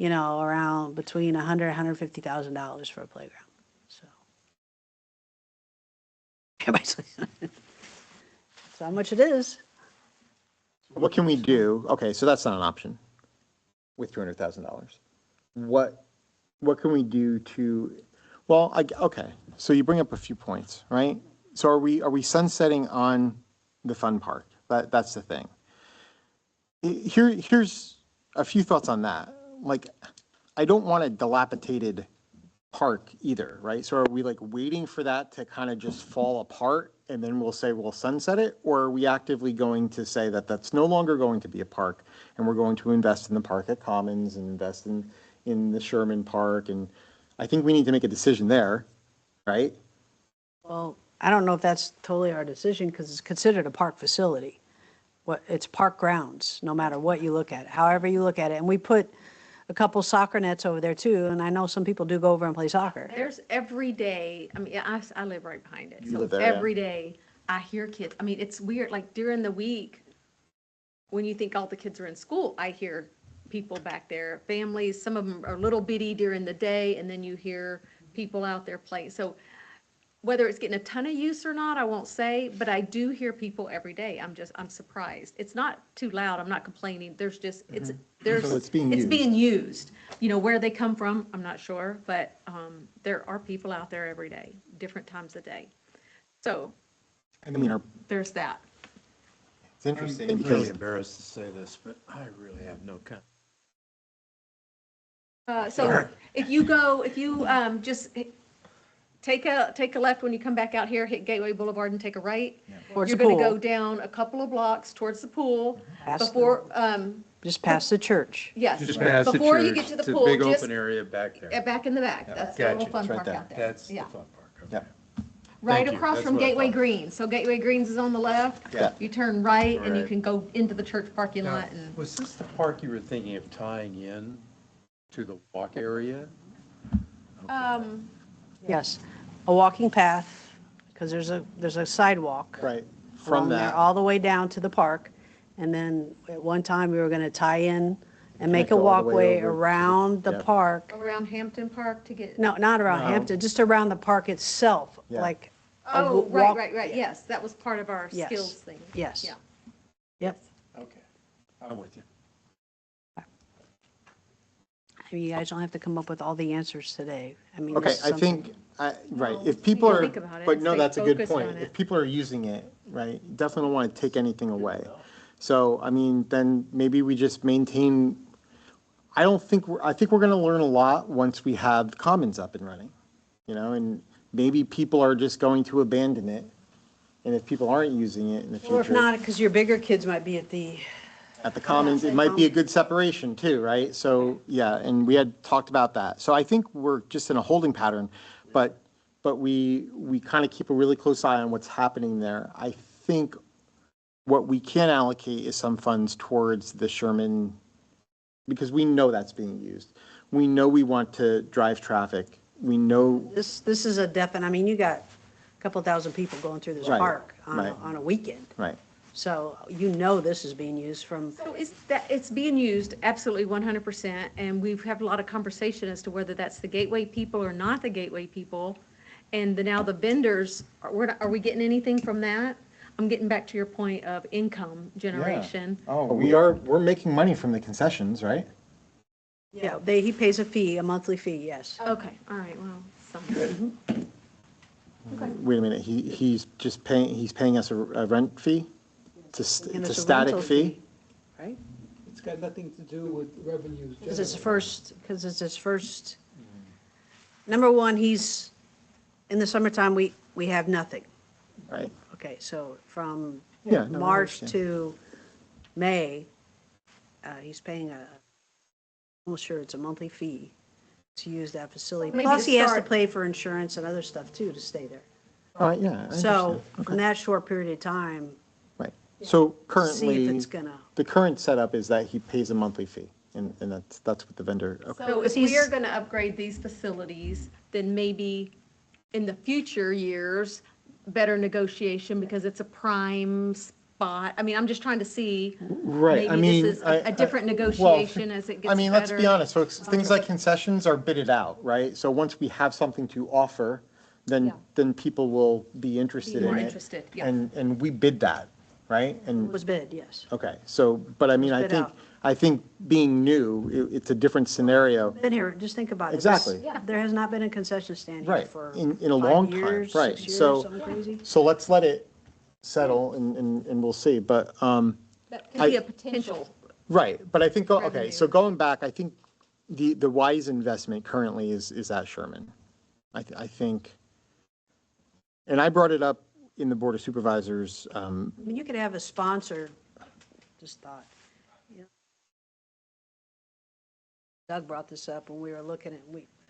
Speaker 1: around between $150,000 for a playground, so. Everybody's like, that's how much it is.
Speaker 2: what can we do? Okay, so that's not an option with $200,000. What can we do to, well, okay, so you bring up a few points, right? So are we sunsetting on the fun park? That's the thing. Here's a few thoughts on that. Like, I don't want a dilapidated park either, right? So are we like waiting for that to kind of just fall apart and then we'll say we'll sunset it? Or are we actively going to say that that's no longer going to be a park and we're going to invest in the park at Commons and invest in the Sherman Park? And I think we need to make a decision there, right?
Speaker 1: Well, I don't know if that's totally our decision because it's considered a park facility. It's park grounds, no matter what you look at, however you look at it. And we put a couple soccer nets over there too, and I know some people do go over and play soccer.
Speaker 5: There's every day, I mean, I live right behind it.
Speaker 2: You
Speaker 5: So
Speaker 2: live there, yeah.
Speaker 5: every day I hear kids, I mean, it's weird, like during the week, when you think all the kids are in school, I hear people back there, families, some of them are little bitty during the day, and then you hear people out there playing. So whether it's getting a ton of use or not, I won't say, but I do hear people every day. I'm surprised. It's not too loud. I'm not complaining. There's just, there's.
Speaker 2: So it's being used.
Speaker 5: being used. Where they come from, I'm not sure, but, there are people out there every day, different times of day. So
Speaker 2: I mean,
Speaker 5: there's that.
Speaker 2: it's interesting
Speaker 6: I'm
Speaker 2: because
Speaker 6: really embarrassed to say this, but I really have no
Speaker 5: So if you just take a left when you come back out here, hit Gateway Boulevard and take a right.
Speaker 1: Towards
Speaker 5: You're
Speaker 1: the
Speaker 5: going to go
Speaker 1: pool.
Speaker 5: down a couple of blocks towards the pool
Speaker 1: Past the-
Speaker 5: before,
Speaker 1: Just past the church.
Speaker 5: yes.
Speaker 6: Just past the
Speaker 5: Before you
Speaker 6: church,
Speaker 5: get to the
Speaker 6: it's a
Speaker 5: pool,
Speaker 6: big
Speaker 5: just
Speaker 6: open area back there.
Speaker 5: back in the back. That's the little
Speaker 6: Gotcha.
Speaker 5: fun
Speaker 2: It's right
Speaker 5: park
Speaker 2: there.
Speaker 5: out there.
Speaker 6: That's the
Speaker 5: Yeah.
Speaker 6: fun park. Okay.
Speaker 2: Yeah.
Speaker 5: Right
Speaker 6: Thank you.
Speaker 5: across
Speaker 6: That's
Speaker 5: from
Speaker 6: what I
Speaker 5: Gateway
Speaker 6: thought.
Speaker 5: Greens. So Gateway Greens is on the left.
Speaker 2: Yeah.
Speaker 5: You turn right and you
Speaker 6: Right.
Speaker 5: can go into the church parking
Speaker 6: Now,
Speaker 5: lot and.
Speaker 6: was this the park you were thinking of tying in to the walk area?
Speaker 1: Yes, a walking path, because there's a sidewalk.
Speaker 2: right from
Speaker 1: along there,
Speaker 2: that.
Speaker 1: all the way down to the park. And then at one time, we were going to tie in and make
Speaker 2: Connect
Speaker 1: a
Speaker 2: all the way
Speaker 1: walkway
Speaker 2: over to the-
Speaker 1: around the
Speaker 2: yeah.
Speaker 1: park.
Speaker 5: Around Hampton Park to get.
Speaker 1: No, not around
Speaker 2: No.
Speaker 1: Hampton, just around the park itself,
Speaker 2: Yeah.
Speaker 1: like. a
Speaker 5: Oh,
Speaker 1: walk-
Speaker 5: right. Yes, that was part of our
Speaker 1: Yes.
Speaker 5: skills thing.
Speaker 1: Yes.
Speaker 5: Yeah.
Speaker 1: Yep.
Speaker 6: Okay, I'm with you.
Speaker 1: I mean, you guys don't have to come up with all the answers today. I mean,
Speaker 2: Okay,
Speaker 1: this is
Speaker 2: I
Speaker 1: something-
Speaker 2: think, right,
Speaker 5: No,
Speaker 2: if
Speaker 5: we
Speaker 2: people
Speaker 5: can
Speaker 2: are,
Speaker 5: think about it
Speaker 2: but
Speaker 5: and
Speaker 2: no,
Speaker 5: stay
Speaker 2: that's a good
Speaker 5: focused
Speaker 2: point.
Speaker 5: on
Speaker 2: If
Speaker 5: it.
Speaker 2: people are using it, right, you definitely don't want to take anything away. So, I mean, then maybe we just maintain, I think we're going to learn a lot once we have Commons up and running, and maybe people are just going to abandon it. And if people aren't using it in the
Speaker 1: Or if
Speaker 2: future,
Speaker 1: not, because your bigger kids might be
Speaker 2: at the commons, it might be a good separation too, right? So, yeah, and we had talked about that. So I think we're just in a holding pattern, but we kind of keep a really close eye on what's happening there. I think what we can allocate is some funds towards the Sherman, because we know that's being used. We know we want to drive traffic. We know,
Speaker 1: this is a definite, I mean, you got a couple thousand people going through this
Speaker 2: Right,
Speaker 1: park on
Speaker 2: right.
Speaker 1: on a weekend.
Speaker 2: right,
Speaker 1: So you know this is being used from,
Speaker 5: So it's being used absolutely 100%, and we've had a lot of conversation as to whether that's the Gateway people or not the Gateway people. And now the vendors, are we getting anything from that? I'm getting back to your point of income generation.
Speaker 2: oh, we're making money from the concessions, right?
Speaker 1: yeah, he pays a fee, a monthly fee, yes.
Speaker 5: Okay, all right, well, something.
Speaker 2: Wait a minute, he's paying us a rent fee? It's
Speaker 1: And
Speaker 2: a
Speaker 1: it's a
Speaker 2: static
Speaker 1: rental
Speaker 2: fee?
Speaker 1: Right?
Speaker 4: It's got nothing to do with revenues
Speaker 1: Because it's
Speaker 4: generated.
Speaker 1: because it's his first, number one, he's, in the summertime, we have nothing.
Speaker 2: Right,
Speaker 1: Okay, so from
Speaker 2: Yeah, no, I
Speaker 1: March
Speaker 2: understand.
Speaker 1: to May, he's paying I'm sure it's a monthly fee to use that facility.
Speaker 5: Maybe
Speaker 1: Plus,
Speaker 5: to
Speaker 1: he has to
Speaker 5: start-
Speaker 1: pay for insurance and other stuff too to stay there.
Speaker 2: yeah, I
Speaker 1: So
Speaker 2: understand.
Speaker 1: in that short period of time,
Speaker 2: Right, so
Speaker 1: see if
Speaker 2: currently,
Speaker 1: it's gonna,
Speaker 2: the current setup is that he pays a monthly fee, and that's what the vendor, okay.
Speaker 5: So if
Speaker 1: he's-
Speaker 5: we are going to upgrade these facilities, then maybe in the future years, better negotiation because it's a prime spot. I mean, I'm just trying to see.
Speaker 2: Right, I
Speaker 5: Maybe
Speaker 2: mean.
Speaker 5: this is a different
Speaker 2: well,
Speaker 5: negotiation as it gets
Speaker 2: I mean, let's be
Speaker 5: better.
Speaker 2: honest, folks, things like concessions are bidded out, right? So once we have something to offer,
Speaker 5: Yeah.
Speaker 2: then people will be interested in it.
Speaker 5: more interested, yeah.
Speaker 2: And we bid that, right?
Speaker 1: it
Speaker 2: And,
Speaker 1: was bid, yes.
Speaker 2: okay, so, but I mean,
Speaker 1: was bid out.
Speaker 2: I think being new, it's a different scenario.
Speaker 1: Been here, just think about it.
Speaker 2: Exactly.
Speaker 1: This- There has not been a concession stand here
Speaker 2: Right,
Speaker 1: for
Speaker 2: in a
Speaker 1: 5
Speaker 2: long time,
Speaker 1: years,
Speaker 2: right.
Speaker 1: 6 years,
Speaker 2: So-
Speaker 1: something crazy.
Speaker 2: So let's let it settle and we'll see, but,
Speaker 5: That could be a potential.
Speaker 2: right, but I think, okay, so
Speaker 5: Revenue.
Speaker 2: going back, I think the WISE investment currently is at Sherman. I think, and I brought it up in the Board of Supervisors,
Speaker 1: I mean, you could have a sponsor, just thought. you know. Doug brought this up when we were looking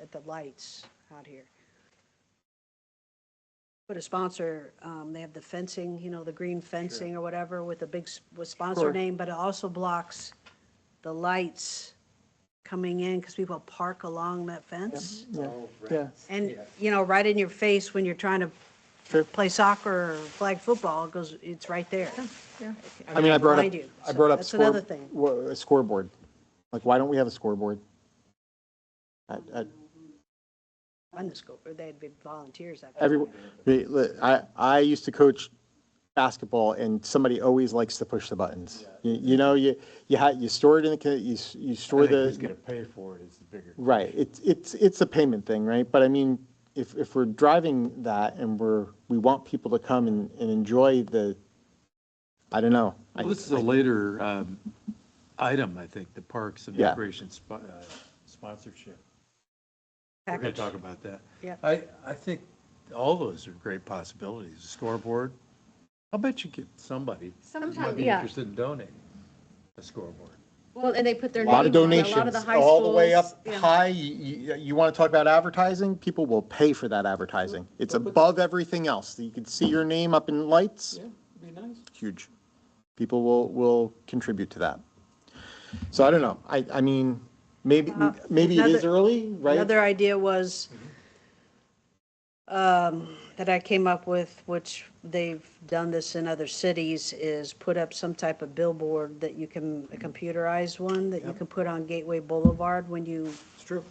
Speaker 1: at the lights out here. Put a sponsor, they have the fencing, the green fencing or whatever with a big, with sponsor
Speaker 2: Sure.
Speaker 1: name, but it also blocks the lights coming in because people park along that fence.
Speaker 2: yeah,
Speaker 1: And, right in your face when you're trying to
Speaker 2: Sure.
Speaker 1: play soccer or flag football, it's right there.
Speaker 2: I mean, I brought
Speaker 1: Behind you.
Speaker 2: up
Speaker 1: So that's another thing.
Speaker 2: a scoreboard. Like, why don't we have a scoreboard?
Speaker 1: On the scope, or they'd be volunteers.
Speaker 2: I used to coach basketball, and somebody always likes to push the buttons. You store it in the, you store
Speaker 6: Who's
Speaker 2: the,
Speaker 6: going to pay for it is the bigger.
Speaker 2: right, it's a payment thing, right? But I mean, if we're driving that and we want people to come and enjoy I don't know.
Speaker 6: Well, this is a later item, I think, the Parks and
Speaker 2: Yeah.
Speaker 6: Recreation sponsorship. We're going to talk about that.
Speaker 1: Yeah.
Speaker 6: I think all those are great possibilities. A scoreboard, I'll bet you get somebody who might
Speaker 5: Sometimes,
Speaker 6: be
Speaker 5: yeah.
Speaker 6: interested in donating a scoreboard.
Speaker 5: Well, and they put their
Speaker 2: A
Speaker 5: name
Speaker 2: lot of
Speaker 5: on it. A
Speaker 2: donations,
Speaker 5: lot of the high
Speaker 2: all the way
Speaker 5: schools,
Speaker 2: up
Speaker 5: yeah.
Speaker 2: high. You want to talk about advertising? People will pay for that advertising. It's above everything else. You can see your name up in lights.
Speaker 4: Yeah, it'd be nice.
Speaker 2: Huge. People will contribut to that. So I don't know. I mean, maybe it is early, right?
Speaker 1: Another idea was, that I came up with, which they've done this in other cities, is put up some type of billboard that a computerized one that you can put on Gateway Boulevard when
Speaker 2: It's true.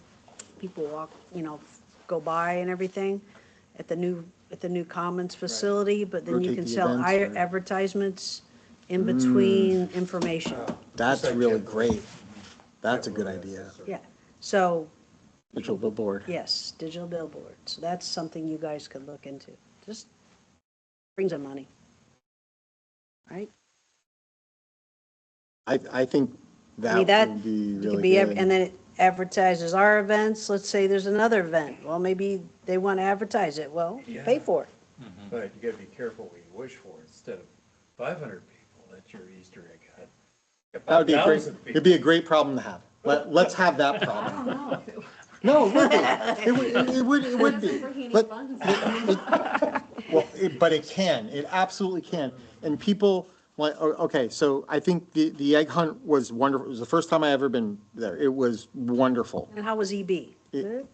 Speaker 1: people walk, go by and everything at the new Commons facility, but then you
Speaker 2: Rotate
Speaker 1: can
Speaker 2: the
Speaker 1: sell
Speaker 2: events, or-
Speaker 1: advertisements in between information.
Speaker 2: That's really great. That's a good idea.
Speaker 1: Yeah, so,
Speaker 2: Digital billboard.
Speaker 1: yes, digital billboard. So that's something you guys could look into. Just brings in money. Right?
Speaker 2: I think
Speaker 1: I mean,
Speaker 2: that would be
Speaker 1: you could
Speaker 2: really
Speaker 1: be,
Speaker 2: good.
Speaker 1: and then advertises our events. Let's say there's another event. Well, maybe they want to advertise it. Well, you pay for it.
Speaker 6: But you gotta be careful what you wish for. Instead of 500 people, that's your Easter egg hunt.
Speaker 2: That would be a great,
Speaker 6: 1,000 people.
Speaker 2: it'd be a great problem to have. Let's have that problem. No, it would be. It would be. But it can. It absolutely can. And people, like, okay, so I think the egg hunt was wonderful. It was the first time I ever been there. It was wonderful.
Speaker 1: And how was EB? Good?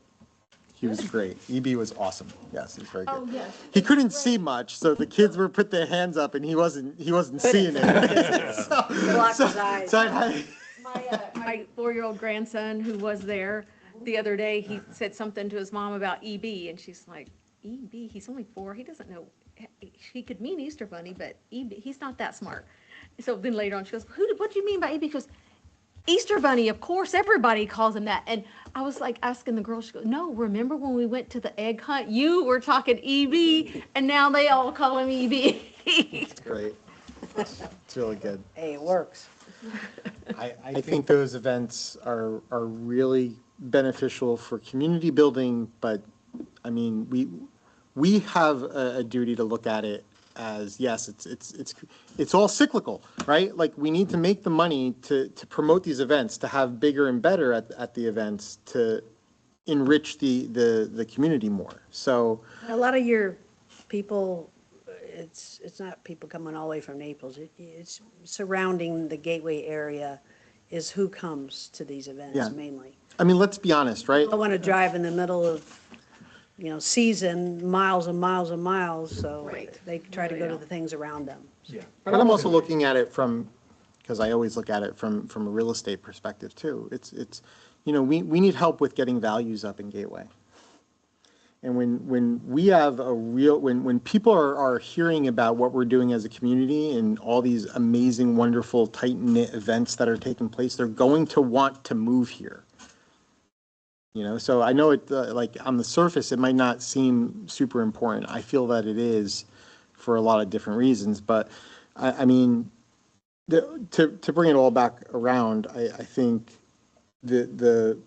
Speaker 2: He was great. EB was awesome. Yes, he was very good.
Speaker 5: Oh, yes.
Speaker 2: He couldn't see much, so the kids were put their hands up and he wasn't seeing it.
Speaker 1: Blocked his eyes.
Speaker 2: So I had,
Speaker 5: My 4-year-old grandson who was there the other day, he said something to his mom about EB, and she's like, EB, he's only 4, he doesn't know, he could mean Easter Bunny, but EB, he's not that smart. So then later on, she goes, what do you mean by EB? He goes, Easter Bunny, of course, everybody calls him that. And I was like asking the girl, she goes, no, remember when we went to the egg hunt, you were talking EB, and now they all call him EB.
Speaker 2: it's great. It's really good.
Speaker 1: Hey, it works.
Speaker 2: I think those events are really beneficial for community building, but, I mean, we have a duty to look at it as, yes, it's all cyclical, right? Like, we need to make the money to promote these events, to have bigger and better at the events, to enrich the community more. So,
Speaker 1: A lot of your people, it's not people coming all the way from Naples. It's surrounding the Gateway area is who comes to these events
Speaker 2: Yeah.
Speaker 1: mainly.
Speaker 2: I mean, let's be honest, right?
Speaker 1: I want to drive in the middle of, season, miles and miles and miles, so
Speaker 5: Right.
Speaker 1: they try to go to the things around them.
Speaker 6: Yeah.
Speaker 2: But I'm also looking at it because I always look at it from a real estate perspective too. It's we need help with getting values up in Gateway. And when we have when people are hearing about what we're doing as a community and all these amazing, wonderful, tight-knit events that are taking place, they're going to want to move here. So I know it, like on the surface, it might not seem super important. I feel that it is for a lot of different reasons, but I mean, to bring it all back around, I think the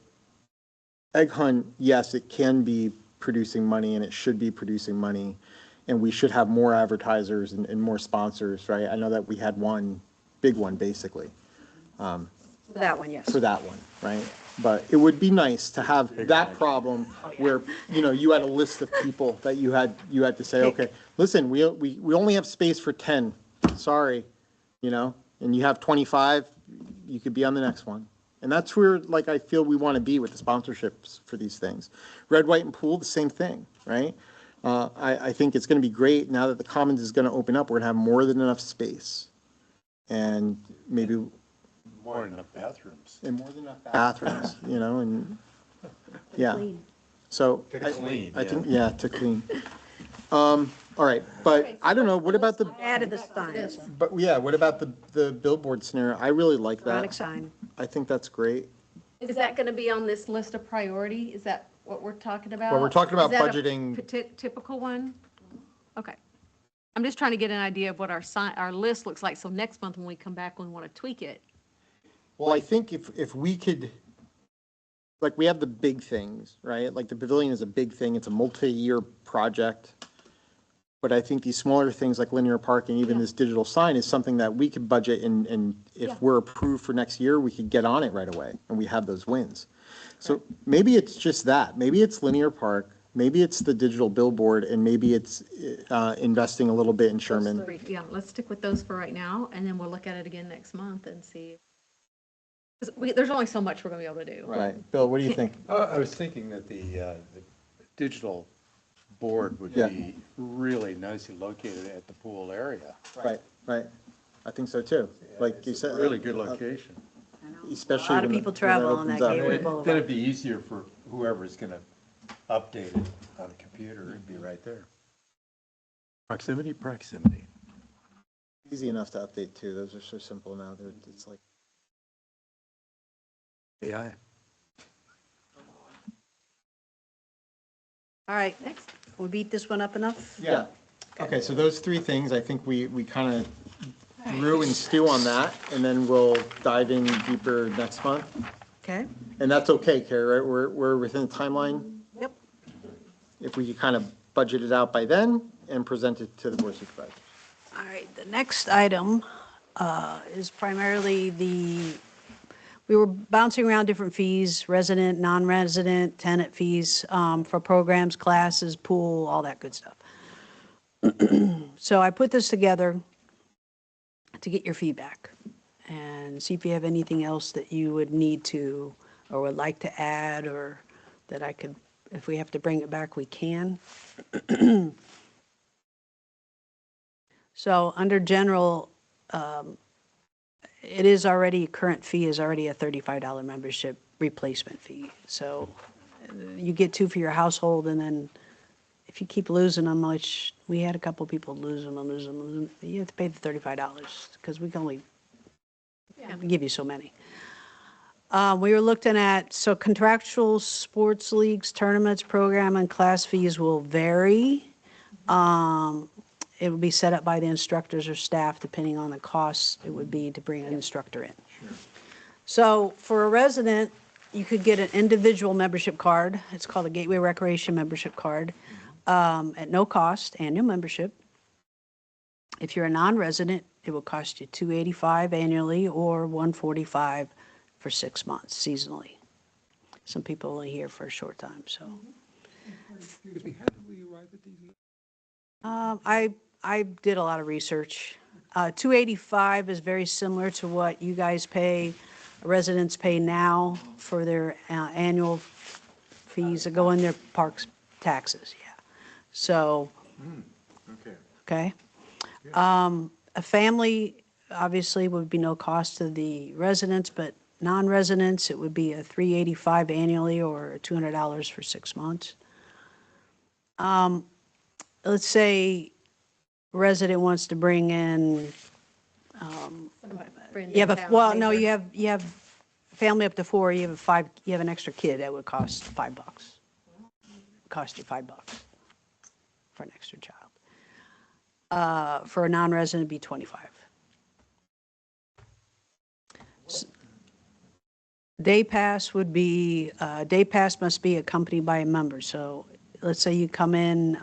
Speaker 2: egg hunt, yes, it can be producing money and it should be producing money, and we should have more advertisers and more sponsors, right? I know that we had one big one basically.
Speaker 1: That one, yes.
Speaker 2: For that one, right? But it would be nice to have that problem where, you had a list of people that you had to say, okay, listen, we only have space for 10, sorry, and you have 25, you could be on the next one. And that's where, like, I feel we want to be with the sponsorships for these things. Red, White, and Pool, the same thing, right? I think it's going to be great now that the Commons is going to open up, we're going to have more than enough space. And maybe
Speaker 6: More than enough bathrooms.
Speaker 2: and more than enough bathrooms, and, yeah. So,
Speaker 6: To clean,
Speaker 2: I think, yeah, to clean. All right, but I don't know, what about
Speaker 1: Added the signs,
Speaker 2: what about the billboard scenario? I really like
Speaker 1: electronic
Speaker 2: that.
Speaker 1: sign.
Speaker 2: I think that's great.
Speaker 5: Is that going to be on this list of priority? Is that what we're talking about?
Speaker 2: Well, we're talking about
Speaker 5: Is that a
Speaker 2: budgeting.
Speaker 5: Typical one? Okay. I'm just trying to get an idea of what our list looks like, so next month when we come back, we want to tweak it.
Speaker 2: Well, I think if we could, like, we have the big things, right? Like, the pavilion is a big thing, it's a multi-year project. But I think these smaller things like linear parking, even this digital sign is something that we could budget and
Speaker 5: Yeah.
Speaker 2: if we're approved for next year, we could get on it right away and we have those wins. So maybe it's just that, maybe it's linear park, maybe it's the digital billboard, and maybe it's investing a little bit in Sherman.
Speaker 5: Yeah, let's stick with those for right now, and then we'll look at it again next month and see. 'Cause there's only so much we're going to be able to do.
Speaker 2: Right, Bill, what do you think?
Speaker 6: I was thinking that the digital board would
Speaker 2: Yeah.
Speaker 6: be really nicely located at the pool area.
Speaker 2: Right, I think so too, like you
Speaker 6: It's
Speaker 2: said.
Speaker 6: a really good location.
Speaker 2: Especially
Speaker 1: A lot of
Speaker 2: when
Speaker 1: people
Speaker 2: when
Speaker 1: travel on
Speaker 2: opens
Speaker 1: that
Speaker 2: up.
Speaker 1: gateway.
Speaker 6: Then it'd be easier for whoever's gonna update it on a computer, it'd be right there. Proximity.
Speaker 2: Easy enough to update too, those are so simple now, it's like.
Speaker 6: AI.
Speaker 1: All right, next, we beat this one up enough?
Speaker 2: Yeah, okay, so those three things, I think we kind of brew and stew on that, and then we'll dive in deeper next month.
Speaker 1: Okay?
Speaker 2: And that's okay, Carrie, right? We're within the timeline?
Speaker 1: Yep.
Speaker 2: If we could kind of budget it out by then and present it to the board of supervisors.
Speaker 1: All right, the next item is primarily we were bouncing around different fees, resident, non-resident, tenant fees for programs, classes, pool, all that good stuff. So I put this together to get your feedback and see if you have anything else that you would need to or would like to add, or that I could, if we have to bring it back, we can. So under general, it is already, current fee is already a $35 membership replacement fee. So you get two for your household, and then if you keep losing them, which we had a couple people losing them, you have to pay the $35 because we can only give you so many. We were looking at, so contractual sports leagues, tournaments, program, and class fees will vary. It would be set up by the instructors or staff, depending on the cost it would be to bring an instructor in. So for a resident, you could get an individual membership card. It's called a Gateway Recreation membership card, at no cost, annual membership. If you're a non-resident, it will cost you $285 annually or $145 for 6 months seasonally. Some people only here for a short time, so.
Speaker 4: Excuse me, how did we arrive at these?
Speaker 1: I did a lot of research. $285 is very similar to what you guys pay, residents pay now for their annual fees that go in their parks taxes, yeah. So, okay. A family, obviously, would be no cost to the residents, but non-residents, it would be a $385 annually or $200 for 6 months. Let's say resident wants to bring in,
Speaker 5: Friend
Speaker 1: you have
Speaker 5: and
Speaker 1: a,
Speaker 5: family
Speaker 1: well, no,
Speaker 5: member.
Speaker 1: you have family up to 4, you have an extra kid, that would cost $5. Cost you $5 for an extra child. For a non-resident, it'd be 25. Day pass would be, day pass must be accompanied by a member. So let's say you come in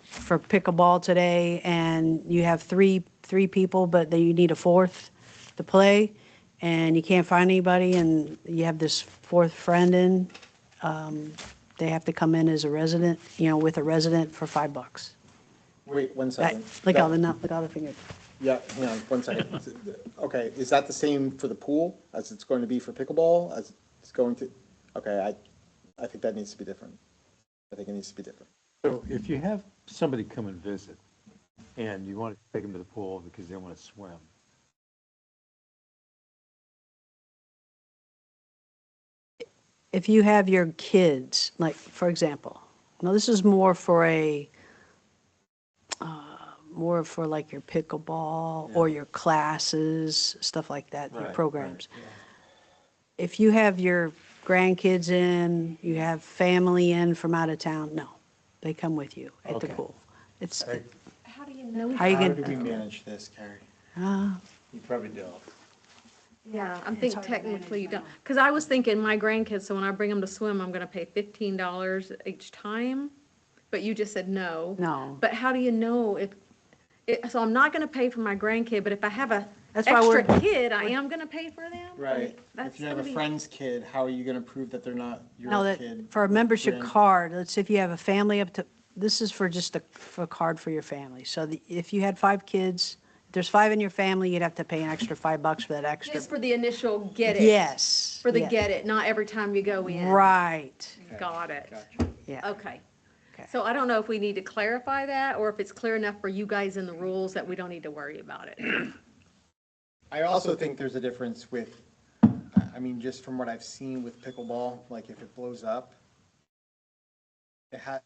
Speaker 1: for pickleball today and you have three people, but then you need a fourth to play, and you can't find anybody, and you have this fourth friend in, they have to come in as a resident, with a resident for $5.
Speaker 2: Wait, 1
Speaker 1: That-
Speaker 2: second.
Speaker 1: Look all the fingers.
Speaker 2: Yeah, hang on, 1 second. Okay, is that the same for the pool as it's going to be for pickleball, as it's going to? Okay, I think that needs to be different. I think it needs to be different.
Speaker 6: So if you have somebody come and visit, and you want to take them to the pool because they want to swim,
Speaker 1: If you have your kids, like, for example, now this is more for like your pickleball or your classes, stuff like that, your
Speaker 6: Right,
Speaker 1: programs. If you have your grandkids in, you have family in from out of town, no, they come with you at the
Speaker 6: Okay.
Speaker 1: pool. It's,
Speaker 5: How do you know?
Speaker 1: how you
Speaker 2: How do
Speaker 1: get,
Speaker 2: we manage this, Carrie?
Speaker 6: you probably don't.
Speaker 5: Yeah, I'm thinking technically you don't, because I was thinking my grandkids, so when I bring them to swim, I'm gonna pay $15 each time, but you just said no.
Speaker 1: No.
Speaker 5: But how do you know so I'm not gonna pay for my grandkid, but if I have a
Speaker 1: That's why
Speaker 5: extra
Speaker 1: we're-
Speaker 5: kid, I am gonna pay for them?
Speaker 2: Right,
Speaker 5: That's
Speaker 2: if you have a
Speaker 5: gonna be-
Speaker 2: friend's kid, how are you gonna prove that they're not your
Speaker 1: no, that,
Speaker 2: kid?
Speaker 1: for a membership
Speaker 2: Grand-
Speaker 1: card, let's say if you have a family up to, this is for just for a card for your family. So if you had 5 kids, if there's 5 in your family, you'd have to pay an extra $5 for that extra.
Speaker 5: Just for the initial get it?
Speaker 1: Yes.
Speaker 5: For the
Speaker 1: yes.
Speaker 5: get it, not every time you go in?
Speaker 1: Right,
Speaker 5: Got it.
Speaker 1: yeah.
Speaker 5: Okay.
Speaker 1: Okay.
Speaker 5: So I don't know if we need to clarify that, or if it's clear enough for you guys in the rules that we don't need to worry about it.
Speaker 2: I also think there's a difference with, I mean, just from what I've seen with pickleball, like if it blows up, it has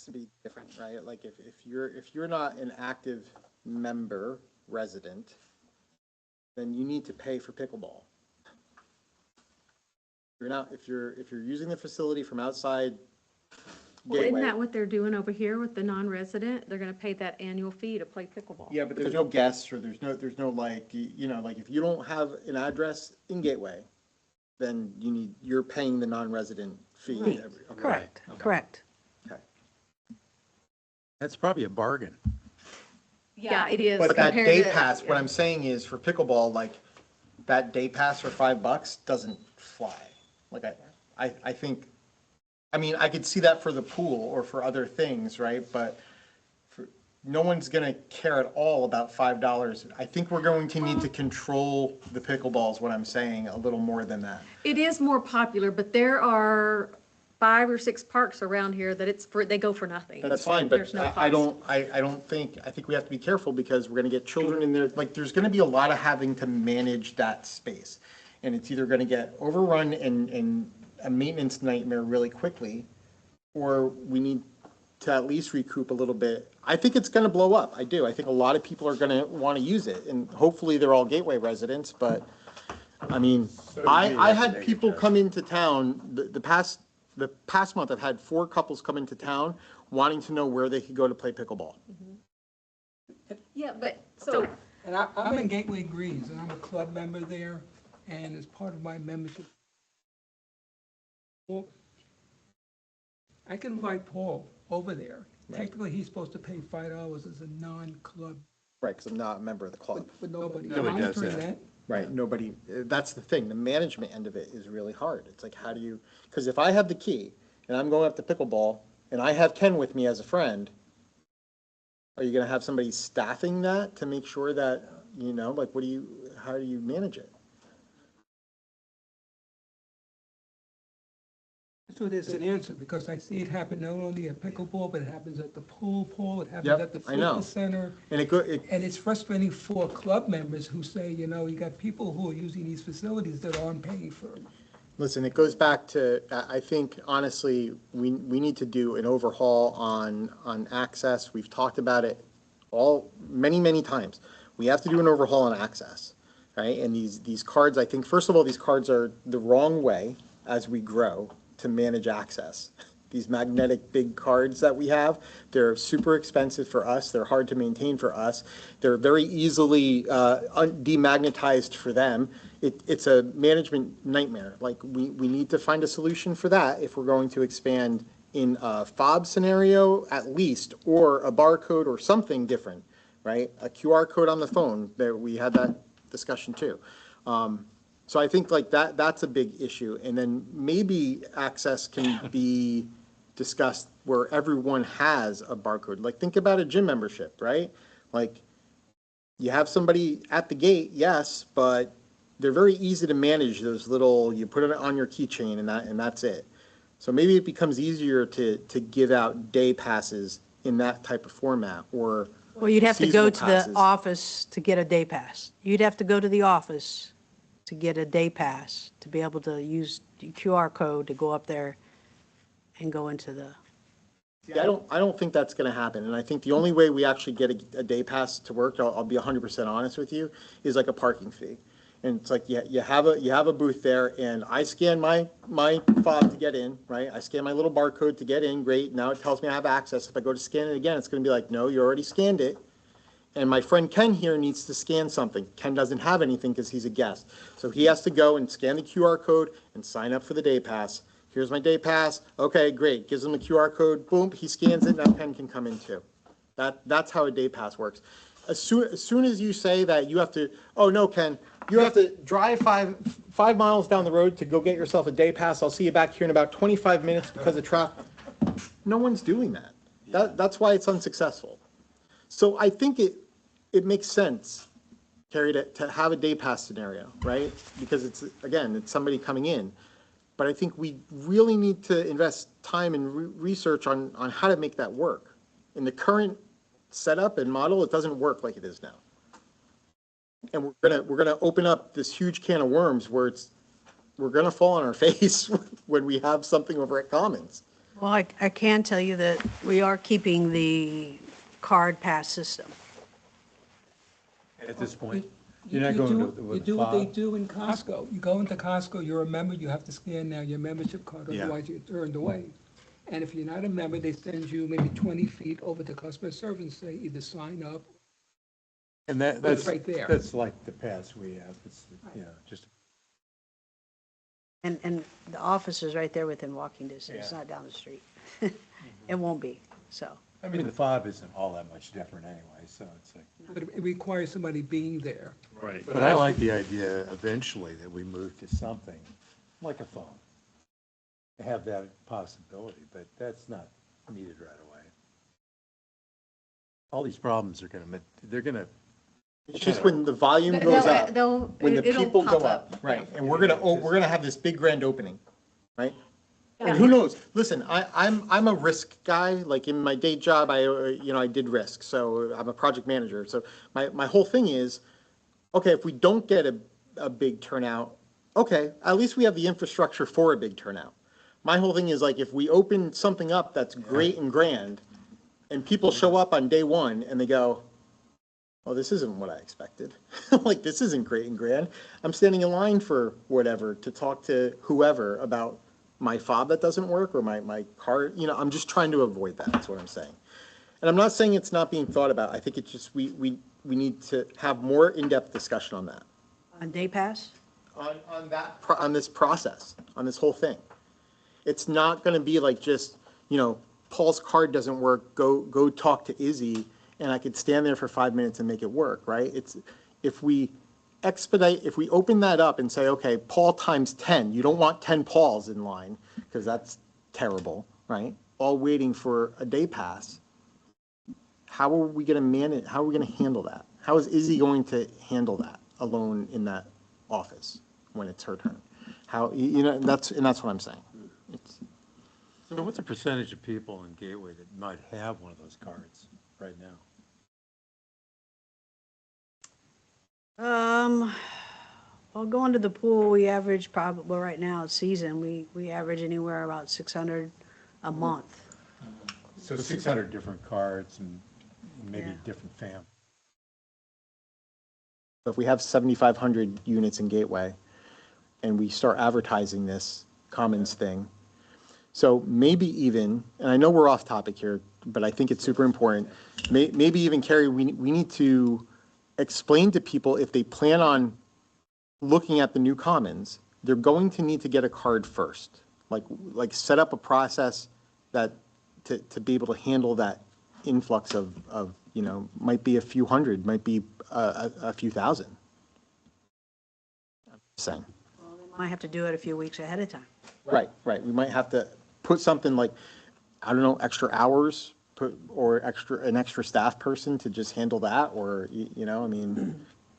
Speaker 2: to be different, right? Like if you're not an active member, resident, then you need to pay for pickleball. You're not, if you're using the facility from outside
Speaker 5: Well, isn't
Speaker 2: Gateway.
Speaker 5: that what they're doing over here with the non-resident? They're gonna pay that annual fee to play pickleball.
Speaker 2: Yeah, but there's no guests, or there's no like, like if you don't have an address in Gateway, then you're paying the non-resident fee.
Speaker 1: Right.
Speaker 2: Okay.
Speaker 1: Correct, correct.
Speaker 2: Okay.
Speaker 6: That's probably a bargain.
Speaker 5: Yeah, it is.
Speaker 2: But that
Speaker 5: compared
Speaker 2: day
Speaker 5: to-
Speaker 2: pass, what I'm saying is for pickleball, like, that day pass for $5 doesn't fly. Like, I think, I mean, I could see that for the pool or for other things, right? But no one's gonna care at all about $5. I think we're going to need to control the pickleballs, what I'm saying, a little more than that.
Speaker 5: It is more popular, but there are 5 or 6 parks around here that they go for nothing.
Speaker 2: That's fine, but
Speaker 5: There's no
Speaker 2: I
Speaker 5: cost.
Speaker 2: I think we have to be careful because we're gonna get children in there, like, there's gonna be a lot of having to manage that space. And it's either gonna get overrun and a maintenance nightmare really quickly, or we need to at least recoup a little bit. I think it's gonna blow up, I do. I think a lot of people are gonna wanna use it, and hopefully they're all Gateway residents, but, I mean, I had people come into town, the past month, I've had 4 couples come into town wanting to know where they could go to play pickleball.
Speaker 5: Yeah, but, so,
Speaker 4: And I'm in Gateway Greens, and I'm a club member there, and as part of my membership, well, I can invite Paul over there. Technically, he's supposed to pay $5 as a non-club,
Speaker 2: Right, because I'm not a member of the club.
Speaker 4: but nobody
Speaker 6: Nobody does
Speaker 4: monitoring
Speaker 6: that.
Speaker 4: that.
Speaker 2: Right, nobody, that's the thing, the management end of it is really hard. It's like, how do you, because if I have the key and I'm going up to pickleball and I have Ken with me as a friend, are you gonna have somebody staffing that to make sure that, like, how do you manage it?
Speaker 4: So there's an answer, because I see it happen not only at pickleball, but it happens at the pool, it happens
Speaker 2: Yep,
Speaker 4: at the
Speaker 2: I know.
Speaker 4: fitness center.
Speaker 2: And
Speaker 4: And it's frustrating for club members who say, you got people who are using these facilities that aren't paying for them.
Speaker 2: listen, it goes back to, I think, honestly, we need to do an overhaul on access. We've talked about it many, many times. We have to do an overhaul on access, right? And these cards, I think, first of all, these cards are the wrong way as we grow to manage access. These magnetic big cards that we have, they're super expensive for us. They're hard to maintain for us. They're very easily demagnetized for them. It's a management nightmare. Like, we need to find a solution for that if we're going to expand in a fob scenario at least, or a barcode or something different, right? A QR code on the phone, we had that discussion too. So I think like that's a big issue. And then maybe access can be discussed where everyone has a barcode. Like, think about a gym membership, right? Like, you have somebody at the gate, yes, but they're very easy to manage, those little, you put it on your keychain and that's it. So maybe it becomes easier to give out day passes in that type of format, or
Speaker 1: Well, you'd have to go
Speaker 2: seasonal
Speaker 1: to the
Speaker 2: passes.
Speaker 1: office to get a day pass. You'd have to go to the office to get a day pass, to be able to use the QR code to go up there and go into the,
Speaker 2: Yeah, I don't think that's gonna happen, and I think the only way we actually get a day pass to work, I'll be 100% honest with you, is like a parking fee. And it's like, you have a booth there, and I scan my fob to get in, right? I scan my little barcode to get in, great, now it tells me I have access. If I go to scan it again, it's gonna be like, no, you already scanned it. And my friend Ken here needs to scan something. Ken doesn't have anything because he's a guest. So he has to go and scan the QR code and sign up for the day pass. Here's my day pass. Okay, great. Gives him the QR code. Boom, he scans it. Now Ken can come in too. That's how a day pass works. As soon as you say that you have to, oh no, Ken, you have to drive five miles down the road to go get yourself a day pass. I'll see you back here in about 25 minutes because of traffic. No one's doing that. That's why it's unsuccessful. So I think it makes sense, Carrie, to have a day pass scenario, right? Because it's somebody coming in. But I think we really need to invest time and research on how to make that work. In the current setup and model, it doesn't work like it is now. And we're gonna open up this huge can of worms where we're gonna fall on our face when we have something over at Commons.
Speaker 1: well, I can tell you that we are keeping the card pass system.
Speaker 6: At this point,
Speaker 4: You
Speaker 6: you're not going with
Speaker 4: you do what they
Speaker 6: fob?
Speaker 4: do in Costco. You go into Costco, you're a member, you have to scan now your membership card,
Speaker 6: Yeah.
Speaker 4: otherwise you're turned away. And if you're not a member, they send you maybe 20 feet over to customer service and say either sign up.
Speaker 6: And that's
Speaker 4: right there.
Speaker 6: That's like the pass we have. It's, just
Speaker 1: And the office is right there within walking distance, it's
Speaker 6: Yeah.
Speaker 1: not down the street. It won't be, so.
Speaker 6: I mean, the fob isn't all that much different anyway, so it's like.
Speaker 4: But it requires somebody being there.
Speaker 7: Right.
Speaker 6: But I like the idea eventually that we move to something like a phone. Have that possibility, but that's not needed right away. All these problems are they're gonna,
Speaker 2: It's just when the volume goes up, when the
Speaker 5: it'll
Speaker 2: people go
Speaker 5: pop
Speaker 2: up, right, and we're gonna have this big grand opening, right? And who knows, listen, I'm a risk guy, like in my day job, I did risk, so I'm a project manager, so my whole thing is, okay, if we don't get a big turnout, okay, at least we have the infrastructure for a big turnout. My whole thing is like, if we open something up that's great and grand, and people show up on day one and they go, oh, this isn't what I expected. Like, this isn't great and grand. I'm standing in line for whatever to talk to whoever about my fob that doesn't work or my card. I'm just trying to avoid that. That's what I'm saying. And I'm not saying it's not being thought about. I think it's just we need to have more in-depth discussion on that.
Speaker 1: On day pass?
Speaker 2: On this process, on this whole thing. It's not going to be like just, Paul's card doesn't work, go talk to Izzy, and I could stand there for 5 minutes and make it work, right? If we open that up and say, okay, Paul times 10, you don't want 10 Pauls in line, because that's terrible, right? All waiting for a day pass. How are we going to manage, how are we going to handle that? How is Izzy going to handle that alone in that office when it's her turn? How, that's what I'm saying.
Speaker 6: so what's the percentage of people in Gateway that might have one of those cards right now?
Speaker 1: Well, going to the pool, we average probably, well, right now, it's season, we average anywhere about 600 a month.
Speaker 6: So 600 different cards and maybe
Speaker 1: Yeah.
Speaker 6: different fam.
Speaker 2: If we have 7,500 units in Gateway and we start advertising this Commons thing, so maybe even, and I know we're off topic here, but I think it's super important, maybe even, Carrie, we need to explain to people if they plan on looking at the new Commons, they're going to need to get a card first. Like set up a process that to be able to handle that influx of might be a few hundred, might be a few thousand. I'm saying.
Speaker 1: Might have to do it a few weeks ahead of time.
Speaker 2: Right. We might have to put something like, I don't know, extra hours, or an extra staff person to just handle that, or,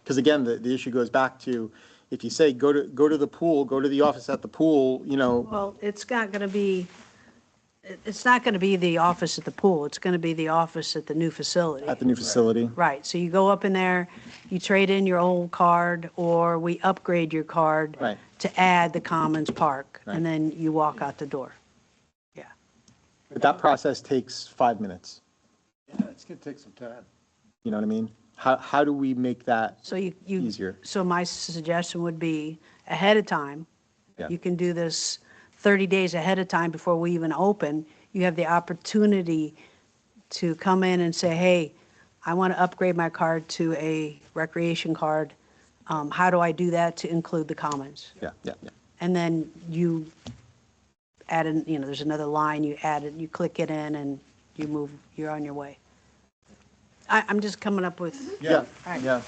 Speaker 2: because again, the issue goes back to, if you say, go to the pool, go to the office at the pool,
Speaker 1: Well, it's not going to be the office at the pool, it's going to be the office at the new facility.
Speaker 2: at the new facility.
Speaker 1: Right, so you go up in there, you trade in your old card, or we upgrade your card
Speaker 2: Right.
Speaker 1: to add the Commons Park,
Speaker 2: Right.
Speaker 1: and then you walk out the door. Yeah.
Speaker 2: But that process takes 5 minutes.
Speaker 6: Yeah, it's gonna take some time.
Speaker 2: You know what I mean? How do we make that
Speaker 1: So you.
Speaker 2: easier?
Speaker 1: So my suggestion would be, ahead of time,
Speaker 2: Yeah.
Speaker 1: you can do this 30 days ahead of time before we even open. You have the opportunity to come in and say, hey, I want to upgrade my card to a recreation card. How do I do that to include the Commons?
Speaker 2: Yeah.
Speaker 1: And then you add in, there's another line, you add it, you click it in, and you're on your way. I'm just coming up with.
Speaker 2: Yeah,
Speaker 1: right.
Speaker 2: yeah.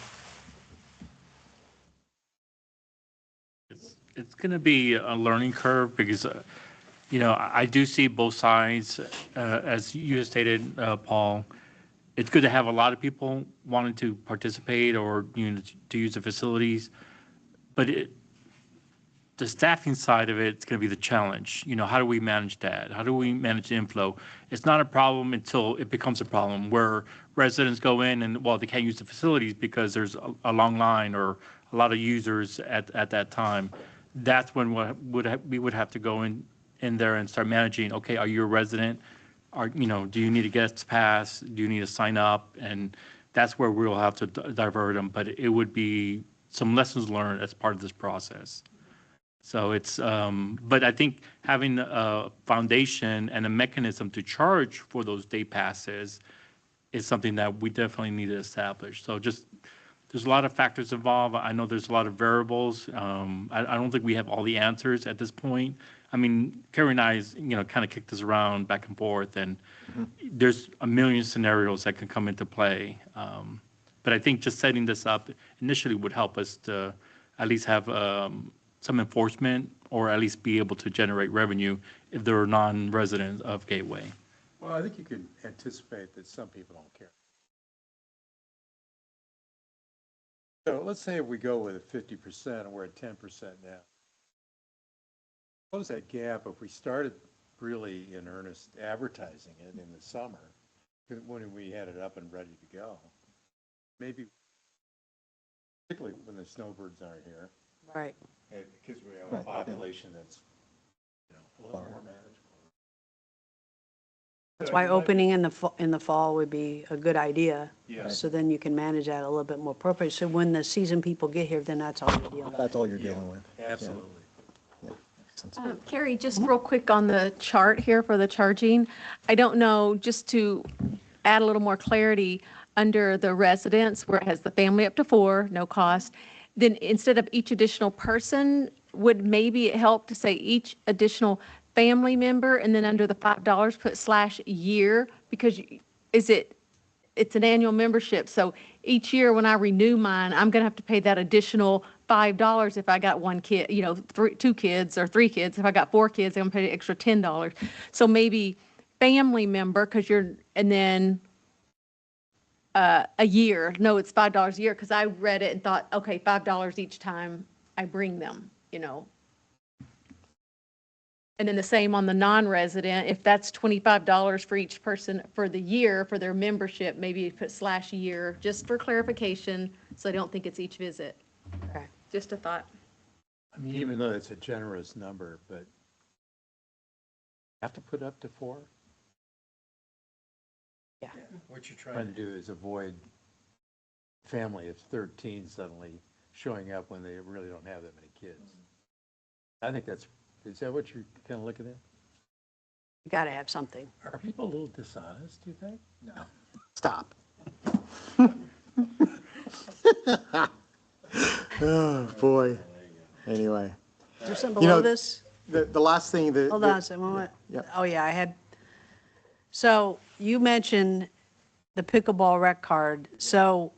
Speaker 7: It's going to be a learning curve because, I do see both sides, as you stated, Paul. It's good to have a lot of people wanting to participate or, to use the facilities, but the staffing side of it's going to be the challenge. How do we manage that? How do we manage the inflow? It's not a problem until it becomes a problem where residents go in and, well, they can't use the facilities because there's a long line or a lot of users at that time. That's when we would have to go in there and start managing, okay, are you a resident? Do you need a guest pass? Do you need to sign up? And that's where we'll have to divert them. But it would be some lessons learned as part of this process. So but I think having a foundation and a mechanism to charge for those day passes is something that we definitely need to establish. So just there's a lot of factors involved. I know there's a lot of variables. I don't think we have all the answers at this point. I mean, Carrie and I, kind of kicked this around back and forth, and there's a million scenarios that can come into play. But I think just setting this up initially would help us to at least have some enforcement, or at least be able to generate revenue if they're non-residents of Gateway.
Speaker 6: Well, I think you could anticipate that some people don't care. So let's say if we go with a 50% and we're at 10% now. Close that gap if we started really in earnest advertising it in the summer, when we had it up and ready to go. Maybe, particularly when the snowbirds aren't here,
Speaker 1: Right.
Speaker 6: because we have a population that's, a little more manageable.
Speaker 1: That's why opening in the fall would be a good idea.
Speaker 6: Yeah.
Speaker 1: So then you can manage that a little bit more appropriately. So when the season people get here, then that's all you're dealing with.
Speaker 2: That's all you're dealing with.
Speaker 6: Absolutely.
Speaker 5: Carrie, just real quick on the chart here for the charging. I don't know, just to add a little more clarity, under the residents where it has the family up to 4, no cost, then instead of each additional person, would maybe it help to say each additional family member, and then under the $5 put /year, because it's an annual membership. So each year when I renew mine, I'm going to have to pay that additional $5 if I got 1 kid, 2 kids or 3 kids. If I got 4 kids, I'm going to pay an extra $10. So maybe family member, and then a year. No, it's $5 a year, because I read it and thought, okay, $5 each time I bring them, And then the same on the non-resident, if that's $25 for each person for the year for their membership, maybe you put /year, just for clarification, so I don't think it's each visit.
Speaker 1: Okay.
Speaker 5: Just a thought.
Speaker 6: I mean, even though it's a generous number, but have to put up to 4?
Speaker 1: Yeah.
Speaker 6: What you're trying to do is avoid family of 13 suddenly showing up when they really don't have that many kids. I think is that what you're kind of looking at?
Speaker 1: You got to have something.
Speaker 6: Are people a little dishonest, do you think? No.
Speaker 2: Stop. Oh, boy. Anyway,
Speaker 1: Is there something
Speaker 2: You know,
Speaker 1: below this?
Speaker 2: the last thing that.
Speaker 1: Hold on a second. Moment.
Speaker 2: Yeah.
Speaker 1: Oh, yeah, so you mentioned the pickleball rec card. So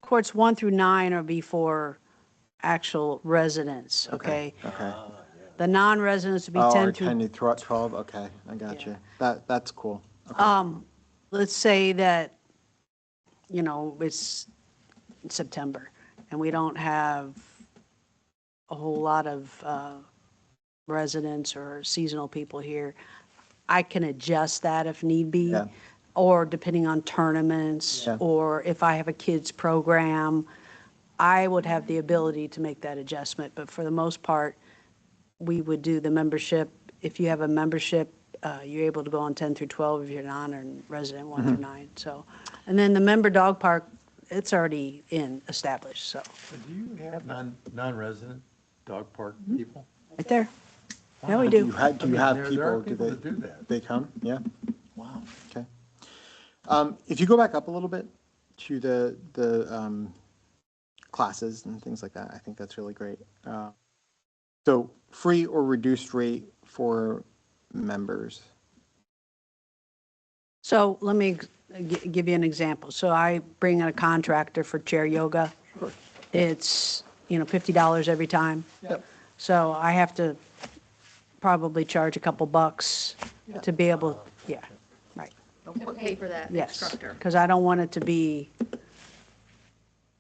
Speaker 1: courts 1 through 9 are before actual residents, okay?
Speaker 2: Okay.
Speaker 1: The non-residents would be
Speaker 2: Oh,
Speaker 1: 10
Speaker 2: or
Speaker 1: through
Speaker 2: 10 to 12, okay, I got you. That's cool.
Speaker 1: let's say that, it's September and we don't have a whole lot of residents or seasonal people here. I can adjust that if need be.
Speaker 2: Yeah.
Speaker 1: Or depending on tournaments,
Speaker 2: Yeah.
Speaker 1: or if I have a kids program, I would have the ability to make that adjustment. But for the most part, we would do the membership. If you have a membership, you're able to go on 10 through 12 if you're non-resident 1 through 9. So, and then the member dog park, it's already established, so,
Speaker 6: Do you have non-resident dog park people?
Speaker 1: right there. Yeah, we
Speaker 2: Do
Speaker 1: do.
Speaker 2: you have
Speaker 6: There are
Speaker 2: people,
Speaker 6: people that do that.
Speaker 2: they come? Yeah,
Speaker 6: Wow.
Speaker 2: okay. If you go back up a little bit to the classes and things like that, I think that's really great. So free or reduced rate for members.
Speaker 1: So let me give you an example. So I bring in a contractor for chair yoga. It's, $50 every time.
Speaker 2: Yep.
Speaker 1: So I have to probably charge a couple bucks to be able, yeah, right,
Speaker 5: To pay for that
Speaker 1: yes.
Speaker 5: instructor.
Speaker 1: Because I don't want it to be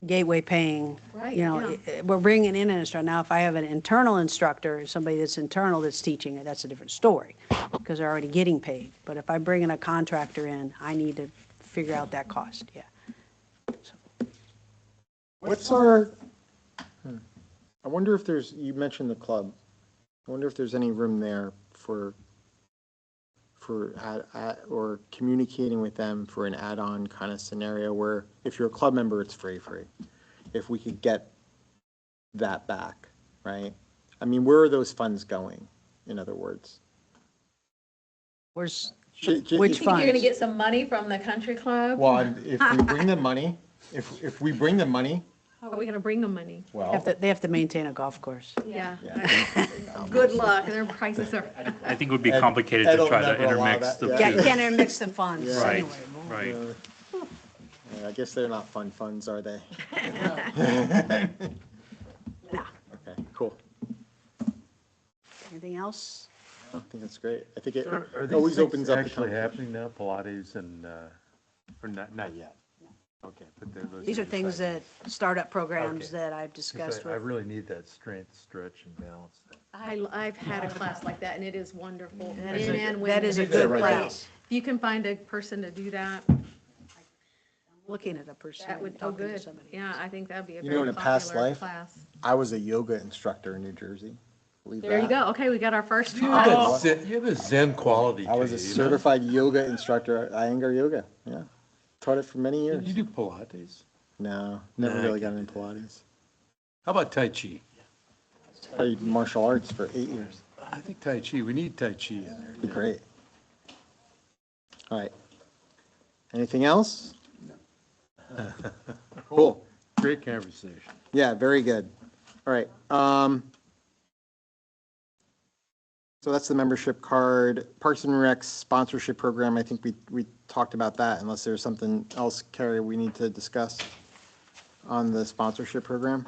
Speaker 1: Gateway paying,
Speaker 5: Right,
Speaker 1: we're bringing in an instructor. Now, if I have an internal instructor, somebody that's internal that's teaching it, that's a different story, because they're already getting paid. But if I bring in a contractor in, I need to figure out that cost, yeah.
Speaker 2: What's our, I wonder if you mentioned the club. I wonder if there's any room there for or communicating with them for an add-on kind of scenario where if you're a club member, it's free. If we could get that back, right? I mean, where are those funds going, in other words?
Speaker 1: Where's,
Speaker 2: Which
Speaker 1: which
Speaker 5: Think you're going to
Speaker 1: funds?
Speaker 5: get some money from the country club?
Speaker 2: Well, if we bring the money, if we bring the money,
Speaker 5: How are we gonna bring them money?
Speaker 1: They have to maintain a golf course.
Speaker 5: Yeah. Good luck, their prices are.
Speaker 7: I think it would be
Speaker 2: Ed-
Speaker 7: complicated
Speaker 2: Ed
Speaker 7: to
Speaker 2: will
Speaker 7: try to
Speaker 2: never allow
Speaker 7: intermix
Speaker 2: that,
Speaker 7: the
Speaker 2: yeah.
Speaker 1: Yeah, you
Speaker 7: two.
Speaker 1: can't intermix the funds
Speaker 7: Right,
Speaker 1: anyway.
Speaker 7: right.
Speaker 2: Yeah, I guess they're not fun funds, are they? Okay, cool.
Speaker 1: Anything else?
Speaker 2: I think that's great. I think it
Speaker 6: Are these
Speaker 2: always
Speaker 6: things
Speaker 2: opens up the
Speaker 6: actually
Speaker 2: conversation.
Speaker 6: happening now, Pilates and, or not yet? Okay, but those
Speaker 1: These are
Speaker 6: the
Speaker 1: things
Speaker 6: side
Speaker 1: that, startup programs
Speaker 6: Okay.
Speaker 1: that I've
Speaker 6: things.
Speaker 1: discussed
Speaker 6: 'Cause I
Speaker 1: with.
Speaker 6: really need that strength, stretch, and balance.
Speaker 5: I've had a class like that and it is wonderful.
Speaker 1: That
Speaker 5: Men
Speaker 1: is a-
Speaker 5: and
Speaker 1: that is a
Speaker 5: women.
Speaker 1: good
Speaker 2: right
Speaker 1: class.
Speaker 5: If you can find a person to do that,
Speaker 1: Looking at a person
Speaker 5: that would,
Speaker 1: and
Speaker 5: oh,
Speaker 1: talking to
Speaker 5: good.
Speaker 1: somebody.
Speaker 5: Yeah, I think that'd be a
Speaker 2: You know,
Speaker 5: very
Speaker 2: in a past
Speaker 5: popular
Speaker 2: life,
Speaker 5: class.
Speaker 2: I was a yoga instructor in New Jersey. Believe
Speaker 5: There you
Speaker 2: that?
Speaker 5: go. Okay, we got our first.
Speaker 6: You have a Zen quality to
Speaker 2: I was a
Speaker 6: you, you know?
Speaker 2: certified yoga instructor at Iyengar Yoga. Yeah. Taught it for many
Speaker 6: You
Speaker 2: years.
Speaker 6: do Pilates?
Speaker 2: No, never
Speaker 6: Nah, I
Speaker 2: really got
Speaker 6: can't
Speaker 2: into Pilates.
Speaker 6: How about Tai Chi?
Speaker 2: Studied martial arts for 8 years.
Speaker 6: I think Tai Chi, we need Tai Chi in there.
Speaker 2: Be great. All right. Anything else? Cool.
Speaker 6: Great conversation.
Speaker 2: Yeah, very good. All right. So that's the membership card. Parks and Rec sponsorship program, I think we talked about that, unless there's something else, Carrie, we need to discuss on the sponsorship program.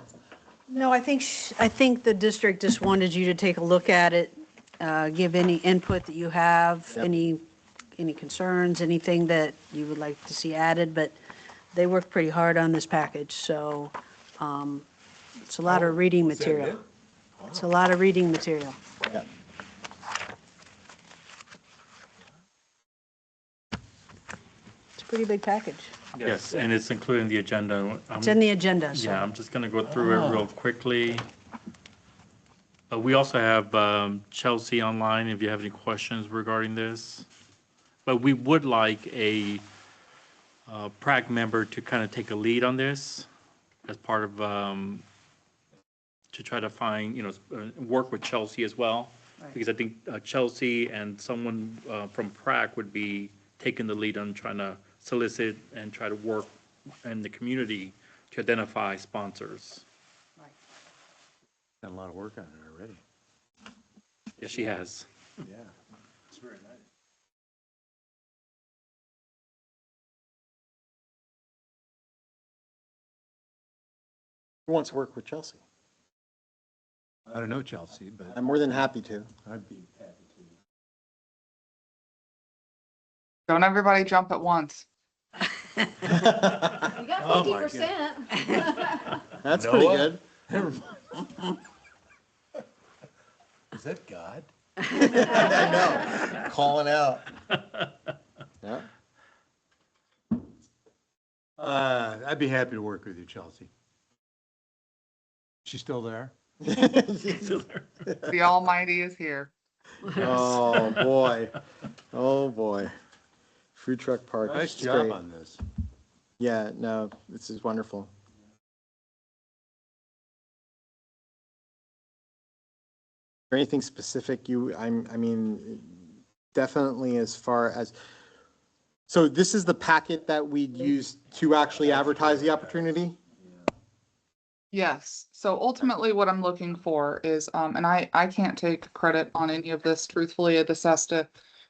Speaker 1: No, I think the district just wanted you to take a look at it, give any input that you have,
Speaker 2: Yep.
Speaker 1: any concerns, anything that you would like to see added, but they worked pretty hard on this package, so it's a lot of reading
Speaker 6: Is that
Speaker 1: material.
Speaker 6: it?
Speaker 1: It's a lot of reading material.
Speaker 2: Yeah.
Speaker 1: It's a pretty big package.
Speaker 7: Yes, and it's included in the agenda.
Speaker 1: It's in the agenda, so.
Speaker 7: Yeah, I'm just going to go through it real quickly. We also have Chelsea online if you have any questions regarding this. But we would like a PrAC member to kind of take a lead on this as part of, to try to find, work with Chelsea as well.
Speaker 1: Right.
Speaker 7: Because I think Chelsea and someone from PrAC would be taking the lead on trying to solicit and try to work in the community to identify sponsors.
Speaker 6: Done a lot of work on it already.
Speaker 7: Yes, she has.
Speaker 6: Yeah. It's very nice.
Speaker 2: Who wants to work with Chelsea?
Speaker 6: I don't know Chelsea, but
Speaker 2: I'm more than happy to.
Speaker 6: I'd be happy to.
Speaker 8: Don't everybody jump at once.
Speaker 5: You got
Speaker 6: Oh, my
Speaker 5: 50%.
Speaker 2: That's pretty
Speaker 6: Noah?
Speaker 2: good.
Speaker 6: Is that God?
Speaker 2: I know, calling out. Yeah.
Speaker 6: I'd be happy to work with you, Chelsea. She's still there?
Speaker 8: The Almighty is here.
Speaker 2: Oh, boy. Oh, boy. Food truck park.
Speaker 6: Nice
Speaker 2: It's
Speaker 6: job
Speaker 2: great.
Speaker 6: on this.
Speaker 2: Yeah, no, this is wonderful. Or anything specific I mean, definitely as far as, so this is the packet that we used to actually advertise the opportunity?
Speaker 8: Yes. So ultimately what I'm looking for is, and I can't take credit on any of this truthfully.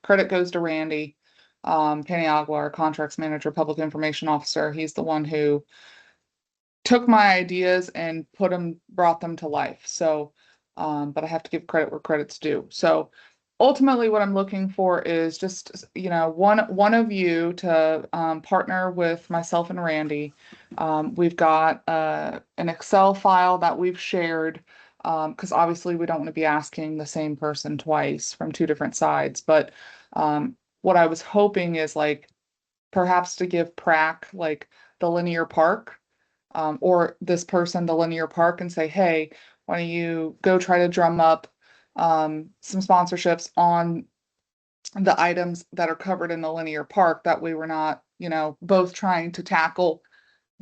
Speaker 8: Credit goes to Randy, Paniagua, our contracts manager, public information officer. He's the one who took my ideas and brought them to life. So, but I have to give credit where credit's due. So ultimately what I'm looking for is just, one of you to partner with myself and Randy. We've got an Excel file that we've shared, because obviously we don't want to be asking the same person twice from two different sides. But what I was hoping is like perhaps to give PrAC like the linear park, or this person the linear park, and say, hey, why don't you go try to drum up some sponsorships on the items that are covered in the linear park. That way we're not, both trying to tackle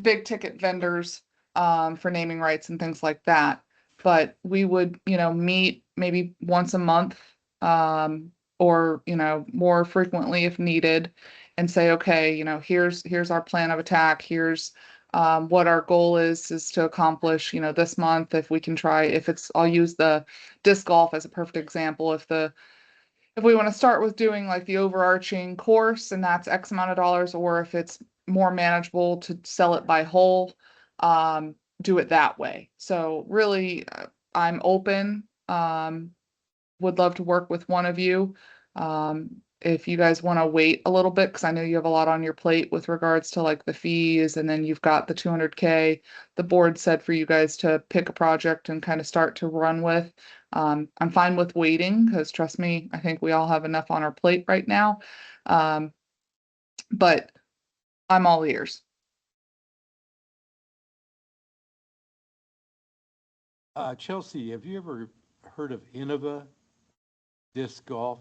Speaker 8: big ticket vendors for naming rights and things like that. But we would, meet maybe once a month, or, more frequently if needed, and say, okay, here's our plan of attack. Here's What our goal is to accomplish, this month, if we can try, I'll use the disc golf as a perfect example. If we want to start with doing like the overarching course and that's X amount of dollars, or if it's more manageable to sell it by hole, do it that way. So really, I'm open. Would love to work with one of you. If you guys want to wait a little bit, because I know you have a lot on your plate with regards to like the fees, and then you've got the 200K. The board said for you guys to pick a project and kind of start to run with. I'm fine with waiting because trust me, I think we all have enough on our plate right now. But I'm all ears.
Speaker 6: Chelsea, have you ever heard of Innova Disc Golf?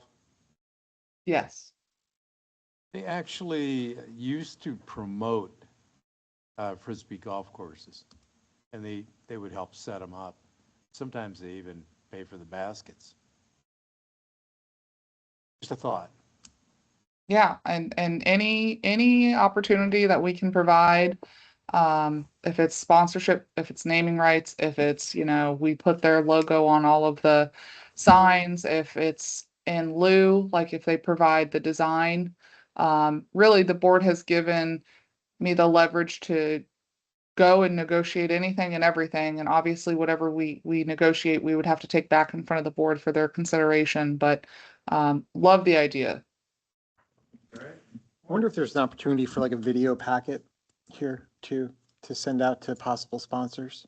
Speaker 8: Yes.
Speaker 6: They actually used to promote Frisbee golf courses, and they would help set them up. Sometimes they even pay for the baskets. Just a thought.
Speaker 8: Yeah, and any opportunity that we can provide, if it's sponsorship, if it's naming rights, if it's, we put their logo on all of the signs, if it's in lieu, like if they provide the design, really the board has given me the leverage to go and negotiate anything and everything. And obviously whatever we negotiate, we would have to take back in front of the board for their consideration, but love the idea.
Speaker 2: I wonder if there's an opportunity for like a video packet here too, to send out to possible sponsors.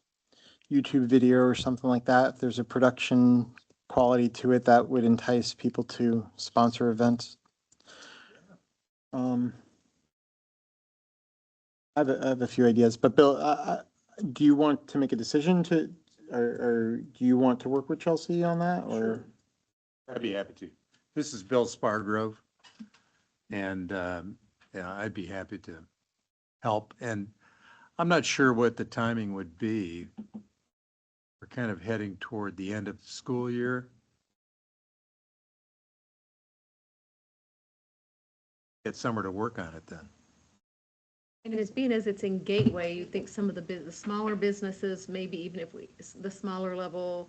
Speaker 2: YouTube video or something like that. If there's a production quality to it that would entice people to sponsor events. I have a few ideas, but Bill, do you want to make a decision or do you want to work with Chelsea on that, or?
Speaker 6: I'd be happy to. This is Bill Spargrove, and yeah, I'd be happy to help. And I'm not sure what the timing would be. We're kind of heading toward the end of the school year. Get summer to work on it then.
Speaker 5: And as being as it's in Gateway, you think some of the smaller businesses, maybe even if the smaller level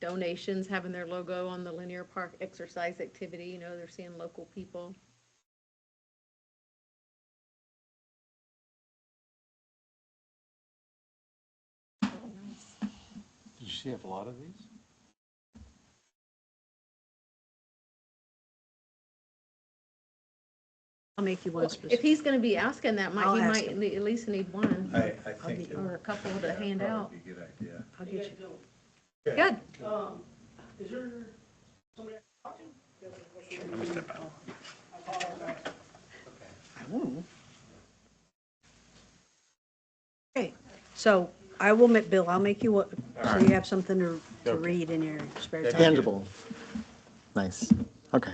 Speaker 5: donations having their logo on the linear park exercise activity, they're seeing local people.
Speaker 6: Did you see a lot of these?
Speaker 1: I'll make you one
Speaker 5: If
Speaker 1: specific.
Speaker 5: he's gonna be asking that,
Speaker 1: I'll
Speaker 5: he
Speaker 1: ask
Speaker 5: might
Speaker 1: him.
Speaker 5: at least need one,
Speaker 6: I think it
Speaker 5: or a couple to hand out.
Speaker 6: would be a good idea.
Speaker 1: I'll get you.
Speaker 5: Good.
Speaker 3: Is there somebody I can talk to?
Speaker 1: Okay, so I will make, Bill, I'll make you, so you have something to read in your spare time.
Speaker 2: Tangible. Nice. Okay.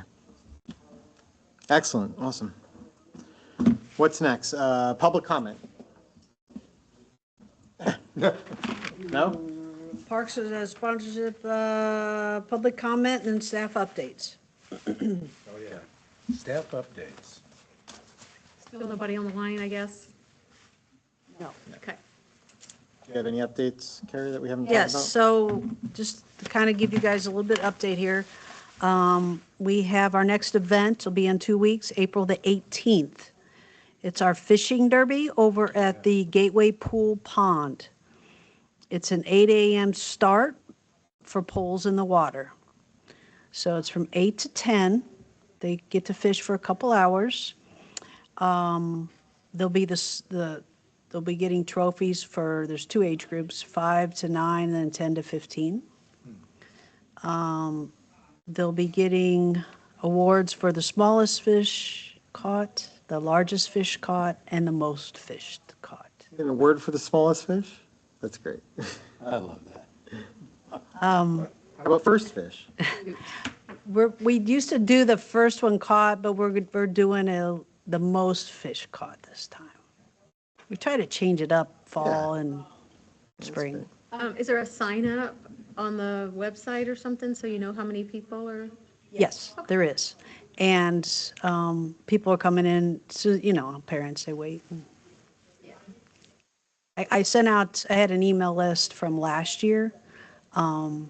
Speaker 2: Excellent. Awesome. What's next? Public comment? No?
Speaker 1: Parks as a sponsorship, public comment and staff updates.
Speaker 6: Oh, yeah. Staff updates.
Speaker 5: Still nobody on the line, I guess?
Speaker 1: No.
Speaker 5: Okay.
Speaker 2: Do you have any updates, Carrie, that we haven't talked about?
Speaker 1: Yes, so just to kind of give you guys a little bit update here. We have our next event, will be in 2 weeks, April the 18th. It's our fishing derby over at the Gateway Pool Pond. It's an 8 a.m. start for poles in the water. So it's from 8 to 10. They get to fish for a couple hours. They'll be they'll be getting trophies for, there's 2 age groups, 5 to 9 and then 10 to 15. They'll be getting awards for the smallest fish caught, the largest fish caught, and the most fish caught.
Speaker 2: An award for the smallest fish? That's great.
Speaker 6: I love that.
Speaker 2: How about first fish?
Speaker 1: We used to do the first one caught, but we're doing the most fish caught this time. We try to change it up fall and spring.
Speaker 5: Is there a sign up on the website or something, so you know how many people are?
Speaker 1: Yes, there is. And people are coming in, so, parents, they wait. I sent out, I had an email list from last year, and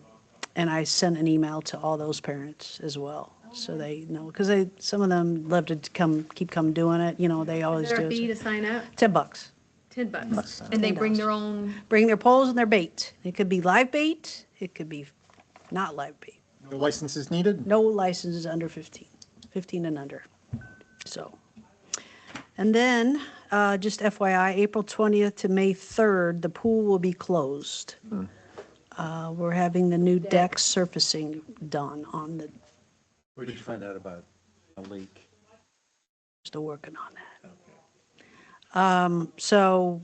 Speaker 1: I sent an email to all those parents as well, so they know, because some of them love to keep doing it, they always
Speaker 5: Is there
Speaker 1: do
Speaker 5: a fee
Speaker 1: it.
Speaker 5: to sign up?
Speaker 1: $10.
Speaker 5: $10. And they bring their own,
Speaker 1: Bring their poles and their bait. It could be live bait, it could be not live bait.
Speaker 2: No licenses needed?
Speaker 1: No licenses under 15 and under, so. And then, just FYI, April 20th to May 3rd, the pool will be closed. We're having the new deck surfacing done on the,
Speaker 6: Where did you find out about a leak?
Speaker 1: still working on that. So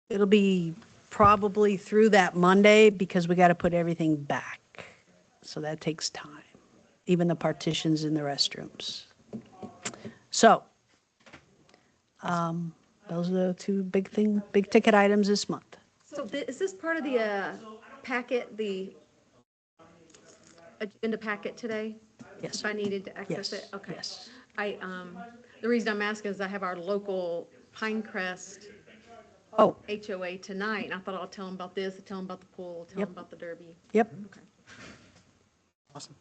Speaker 1: it'll be probably through that Monday because we got to put everything back. So that takes time, even the partitions in the restrooms. So, those are the two big ticket items this month.
Speaker 5: so is this part of the packet, the agenda packet today?
Speaker 1: Yes.
Speaker 5: If I needed to access
Speaker 1: Yes,
Speaker 5: it? Okay.
Speaker 1: yes.
Speaker 5: The reason I'm asking is I have our local Pinecrest
Speaker 1: Oh,
Speaker 5: HOA tonight, and I thought I'll tell them about this, tell them about the pool, tell
Speaker 1: Yep.
Speaker 5: them about the derby.
Speaker 1: yep.
Speaker 5: Okay.
Speaker 2: Awesome.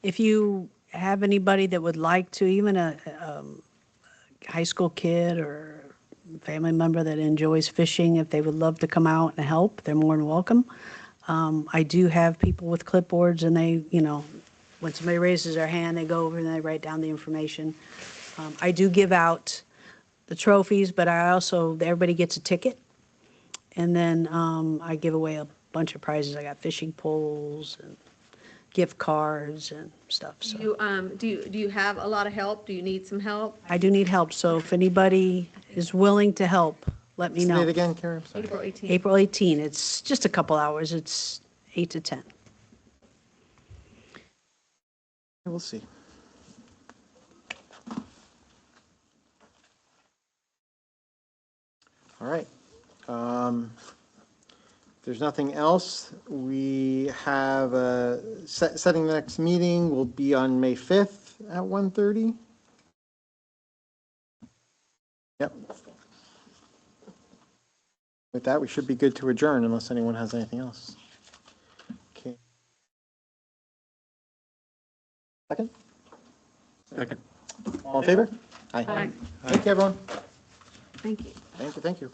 Speaker 1: If you have anybody that would like to, even a high school kid or family member that enjoys fishing, if they would love to come out and help, they're more than welcome. I do have people with clipboards and they, when somebody raises their hand, they go over and they write down the information. I do give out the trophies, but everybody gets a ticket. And then I give away a bunch of prizes. I got fishing poles and gift cards and stuff, so.
Speaker 5: Do you have a lot of help? Do you need some help?
Speaker 1: I do need help, so if anybody is willing to help, let me
Speaker 2: Say
Speaker 1: know.
Speaker 2: it again, Karen. Sorry.
Speaker 5: April 18th.
Speaker 1: April 18, it's just a couple hours, it's 8 to 10.
Speaker 2: We'll see. All right. If there's nothing else, we have setting the next meeting will be on May 5th at 1:30. Yep. With that, we should be good to adjourn unless anyone has anything else. Okay. Second?
Speaker 6: Second.
Speaker 2: All in favor? Aye.
Speaker 5: Aye.
Speaker 2: Thank you, everyone.
Speaker 5: Thank you.
Speaker 2: Thank you.